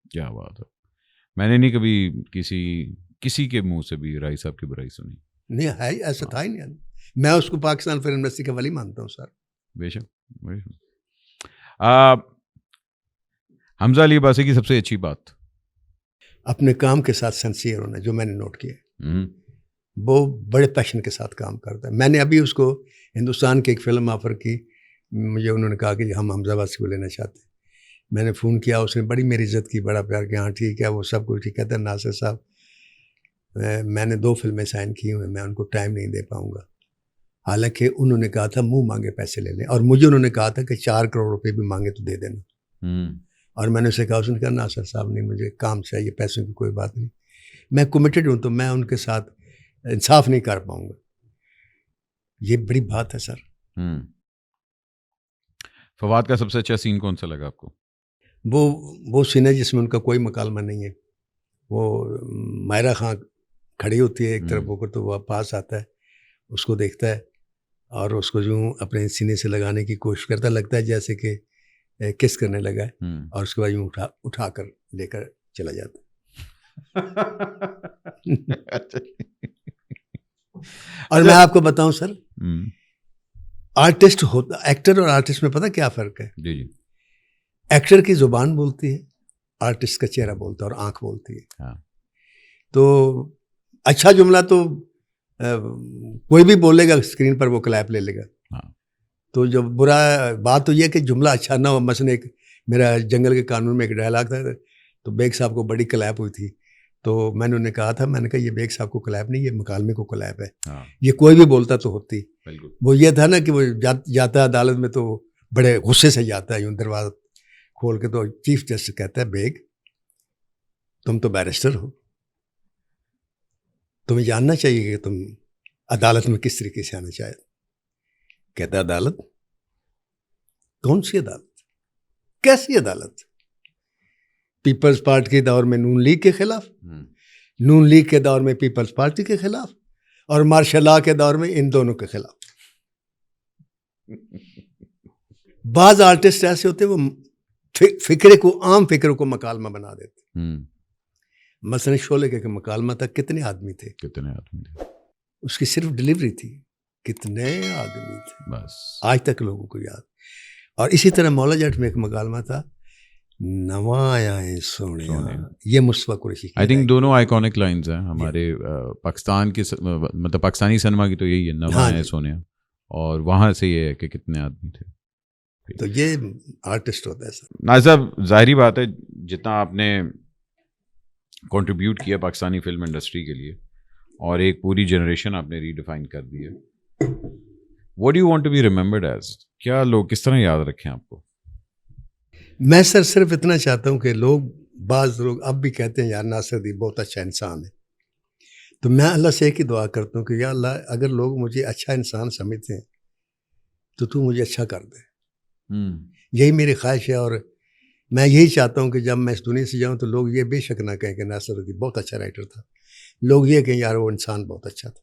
क्या बात है, मैंने नहीं कभी किसी के मुंह से भी राय साहब की बुराई सुनी। नहीं है, ऐसा था ही नहीं। मैं उसको पाकिस्तान फिल्म इंडस्ट्री का वली मानता हूँ सर। बेशक। हमजा अली अब्बासी की सबसे अच्छी बात? अपने काम के साथ सिंसियर होना, जो मैंने नोट किया। वो बड़े पैशन के साथ काम करता है। मैंने अभी उसको हिंदुस्तान की एक फ़िल्म ऑफ़र की, मुझे उन्होंने कहा कि हम हमजा अब्बासी को लेना चाहते हैं। मैंने फ़ोन किया, उसने बड़ी मेरी इज़्ज़त की, बड़ा प्यार किया, हाँ ठीक है, वो सब कुछ ठीक। कहता है नासिर साहब मैंने 2 फिल्में साइन की हुई, मैं उनको टाइम नहीं दे पाऊँगा। हालांकि उन्होंने कहा था मुंह मांगे पैसे ले लें, और मुझे उन्होंने कहा था कि 4 करोड़ रुपए भी मांगे तो दे देना। और मैंने उसे कहा, उसने कहा नासिर साहब नहीं, मुझे काम चाहिए, पैसों की कोई बात नहीं, मैं कमिटेड हूँ, तो मैं उनके साथ इंसाफ नहीं कर पाऊंगा। ये बड़ी बात है सर। फवाद का सबसे अच्छा सीन कौन सा लगा आपको? वो सीन है जिसमें उनका कोई मुकालमा नहीं है। वो मायरा खां खड़ी होती है एक तरफ होकर, तो वह पास आता है, उसको देखता है और उसको यूँ अपने सीने से लगाने की कोशिश करता, लगता है जैसे कि किस करने लगा है, और उसके बाद यूँ उठा कर लेकर चला जाता और मैं आपको बताऊं सर, आर्टिस्ट होता, एक्टर और आर्टिस्ट में पता क्या फ़र्क है? जी जी। एक्टर की ज़ुबान बोलती है, आर्टिस्ट का चेहरा बोलता है और आंख बोलती है। हाँ। तो अच्छा जुमला तो कोई भी बोलेगा स्क्रीन पर, वो क्लैप ले लेगा। हाँ। तो जब बुरा बात तो यह कि जुमला अच्छा ना हो। मसलन एक मेरा जंगल के कानून में एक डायलॉग था, तो बेग साहब को बड़ी क्लैप हुई थी, तो मैंने उन्हें कहा था, मैंने कहा ये बेग साहब को क्लैप नहीं, ये मुकालमे को क्लैप है। हाँ। ये कोई भी बोलता तो होती। बिल्कुल। वो ये था ना कि वो जाता है अदालत में, तो बड़े गुस्से से जाता है, यूँ दरवाजा खोल के, तो चीफ जस्टिस कहता है बेग तुम तो बैरिस्टर हो, तुम्हें जानना चाहिए कि तुम अदालत में किस तरीके से आना चाहिए। कहता है अदालत? कौन सी अदालत, कैसी अदालत? पीपल्स पार्टी के दौर में नून लीग के खिलाफ, नून लीग के दौर में पीपल्स पार्टी के खिलाफ, और मार्शल लॉ के दौर में इन दोनों के खिलाफ। बाज आर्टिस्ट ऐसे होते वो फिक्रे को, आम फिक्र को मकालमा बना देते। मसलन शोले के मकालमा तक कितने आदमी थे? उसकी सिर्फ डिलीवरी थी, कितने आदमी थे बस आज तक लोगों को याद। और इसी तरह मौला जट में एक मकालमा था, नवा आया है सोने, ये मुस्तफा कुरैशी। आई थिंक दोनों आइकॉनिक लाइंस हैं हमारे पाकिस्तान की, मतलब पाकिस्तानी सिनेमा की तो यही है, नवा आया है सोने, और वहाँ से ये है कि कितने आदमी थे। तो ये आर्टिस्ट होता है सर। नाज़िर साहब, जाहिर बात है जितना आपने कंट्रीब्यूट किया पाकिस्तानी फिल्म इंडस्ट्री के लिए, और एक पूरी जनरेशन आपने रीडिफाइन कर दी है, what do you want to be remembered as? क्या लोग किस तरह याद रखें आपको? मैं सर सिर्फ इतना चाहता हूँ कि बाज़ लोग अब भी कहते हैं यार नासिर बहुत अच्छा इंसान है, तो मैं अल्लाह से एक ही दुआ करता हूँ कि या अल्लाह अगर लोग मुझे अच्छा इंसान समझते हैं तो तू मुझे अच्छा कर दे। यही मेरी ख्वाहिश है, और मैं यही चाहता हूँ कि जब मैं इस दुनिया से जाऊँ तो लोग ये बेशक ना कहें कि नासिर बहुत अच्छा राइटर था, लोग ये कहें यार वो इंसान बहुत अच्छा था।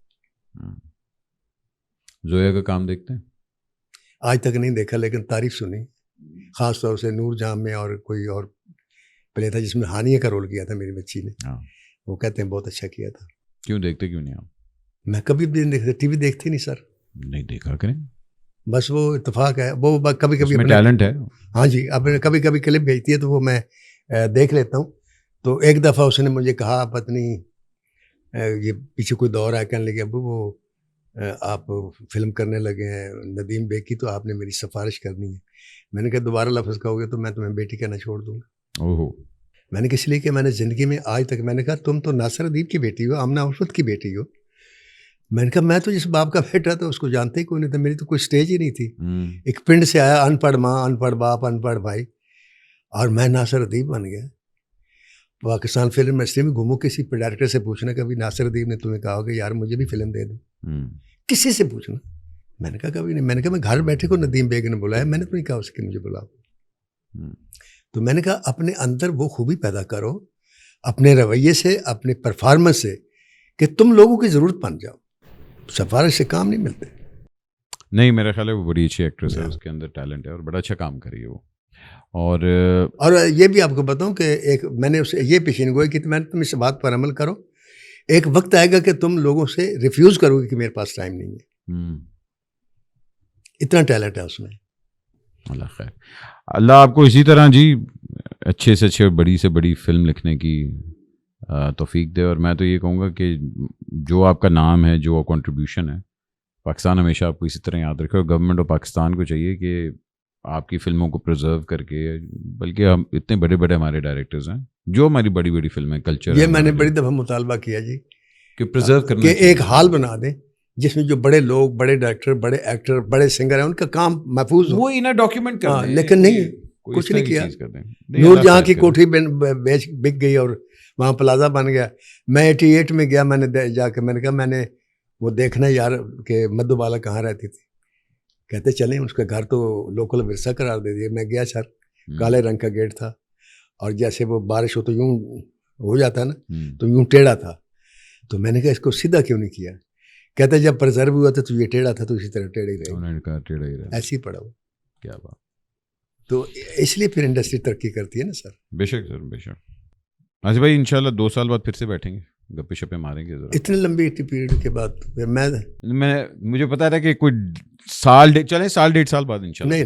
जोया का काम देखते हैं? आज तक नहीं देखा, लेकिन तारीफ सुनी, ख़ास तौर से नूर जहां में, और कोई और प्ले था जिसमें हानिया का रोल किया था मेरी बच्ची ने। वो कहते हैं बहुत अच्छा किया था। क्यों देखते क्यों नहीं आप? मैं कभी भी नहीं देखता, टीवी देखती नहीं सर। नहीं देखा करें, बस वो इत्तेफाक है, वो कभी कभी टैलेंट है। हाँ जी, अब कभी कभी क्लिप भेजती है तो वो मैं देख लेता हूँ। तो एक दफ़ा उसने मुझे कहा, पत्नी ये पीछे कोई दौर आया, कहने लगे अबू वो आप फिल्म करने लगे हैं नदीम बेग की, तो आपने मेरी सिफारिश करनी है। मैंने कहा दोबारा लफ्ज़ कहोगे तो मैं तुम्हें बेटी कहना छोड़ दूँगा। ओहो। मैंने किस लिए कि मैंने ज़िंदगी में आज तक, मैंने कहा तुम तो नासिर अदीब की बेटी हो, आमना उल्फत की बेटी हो। मैंने कहा मैं तो जिस बाप का बेटा था उसको जानते ही कोई नहीं था, मेरी तो कोई स्टेज ही नहीं थी। एक पिंड से आया, अनपढ़ माँ, अनपढ़ बाप, अनपढ़ भाई, और मैं नासिर अदीब बन गया। पाकिस्तान फिल्म इंडस्ट्री में घूमो, किसी डायरेक्टर से पूछना कभी नासिर अदीब ने तुम्हें कहा कि यार मुझे भी फिल्म दे दो, किसी से पूछना। मैंने कहा कभी नहीं। मैंने कहा मैं घर बैठे को नदीम बेग ने बुलाया, मैंने तो नहीं कहा उसके मुझे बुलाओ। तो मैंने कहा अपने अंदर वो खूबी पैदा करो, अपने रवैये से, अपने परफॉर्मेंस से, कि तुम लोगों की ज़रूरत बन जाओ। सिफारिश से काम नहीं मिलते। नहीं, मेरा ख्याल है वो बड़ी अच्छी एक्ट्रेस है, उसके अंदर टैलेंट है और बड़ा अच्छा काम करी है वो। और ये भी आपको बताऊं कि एक मैंने उसे ये पेशीन गोई कि तुम इस बात पर अमल करो, एक वक्त आएगा कि तुम लोगों से रिफ्यूज करोगे कि मेरे पास टाइम नहीं है। इतना टैलेंट है उसमें। अल्लाह खैर, अल्लाह आपको इसी तरह जी अच्छे से अच्छे बड़ी से बड़ी फिल्म लिखने की तौफीक दे। और मैं तो ये कहूँगा कि जो आपका नाम है, जो कंट्रीब्यूशन है, पाकिस्तान हमेशा आपको इसी तरह याद रखे। और गवर्नमेंट ऑफ पाकिस्तान को चाहिए कि आपकी फ़िल्मों को प्रिजर्व करके, बल्कि हम इतने बड़े बड़े हमारे डायरेक्टर्स हैं जो हमारी बड़ी बड़ी फिल्में कल्चर, ये मैंने बड़ी दफ़ा मुतालबा किया जी कि प्रिजर्व करना कि एक हाल बना दें जिसमें जो बड़े लोग, बड़े डायरेक्टर, बड़े एक्टर, बड़े सिंगर हैं, उनका काम महफूज हो। वो इन्हें डॉक्यूमेंट कर दें। लेकिन नहीं, कुछ नहीं किया। नूरजहां की कोठी बिक गई और वहाँ प्लाजा बन गया। मैं 88 में गया, मैंने जाके मैंने कहा मैंने वो देखना यार कि मधुबाला कहाँ रहती थी। कहते चलें, उसका घर तो लोकल विरसा करार दे दिया। मैं गया सर, काले रंग का गेट था और जैसे वो बारिश हो तो यूं हो जाता ना, तो यूं टेढ़ा था। तो मैंने कहा इसको सीधा क्यों नहीं किया। कहते जब प्रिजर्व हुआ था तो ये टेढ़ा था, तो इसी तरह टेढ़ा ही रहेगा। ऐसे ही पड़ा वो। क्या बात। तो इसलिए फिर इंडस्ट्री तरक्की करती है ना सर। बेशक सर, बेशक। अच्छा भाई, इंशाल्लाह 2 साल बाद फिर से बैठेंगे, गप्पे शप्पे मारेंगे जरा। इतने लंबी पीरियड के बाद फिर मैं मुझे पता था कि कोई साल 1.5 साल बाद इंशाल्लाह। नहीं,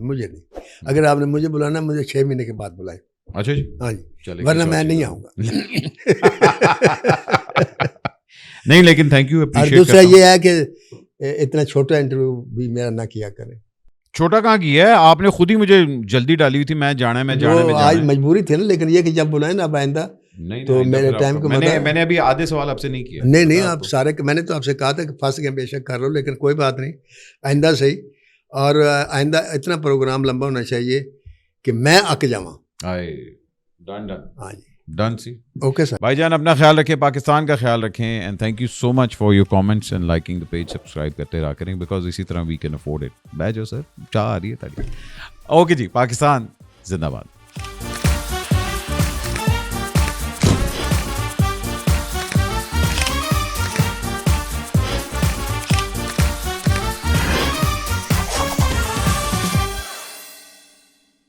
मुझे नहीं। अगर आपने मुझे बुलाना, मुझे 6 महीने के बाद बुलाए। अच्छा जी, हाँ जी, वरना मैं नहीं आऊँगा। नहीं, लेकिन थैंक यू, और दूसरा ये है कि इतना छोटा इंटरव्यू भी मेरा ना किया करें। छोटा कहाँ किया है आपने? खुद ही मुझे जल्दी डाली हुई थी, मैं जाना है। आज मजबूरी थी ना, लेकिन ये कि जब बुलाए ना अब आइंदा, नहीं तो मेरे टाइम को मैंने अभी आधे सवाल आपसे नहीं किया। नहीं, आप सारे, मैंने तो आपसे कहा था कि फंस गए बेशक कर लो, लेकिन कोई बात नहीं, आइंदा सही। और आइंदा इतना प्रोग्राम लंबा होना चाहिए कि मैं अक जावा। डन। हाँ जी, डन सी। Okay sir. भाईजान अपना ख्याल रखें, पाकिस्तान का ख्याल रखें, and thank you so much for your comments and liking the page. Subscribe करते रहा करें, बिकॉज इसी तरह वी कैन अफोर्ड इट। बैजो सर, चाह आ रही है ताली। ओके जी, पाकिस्तान जिंदाबाद।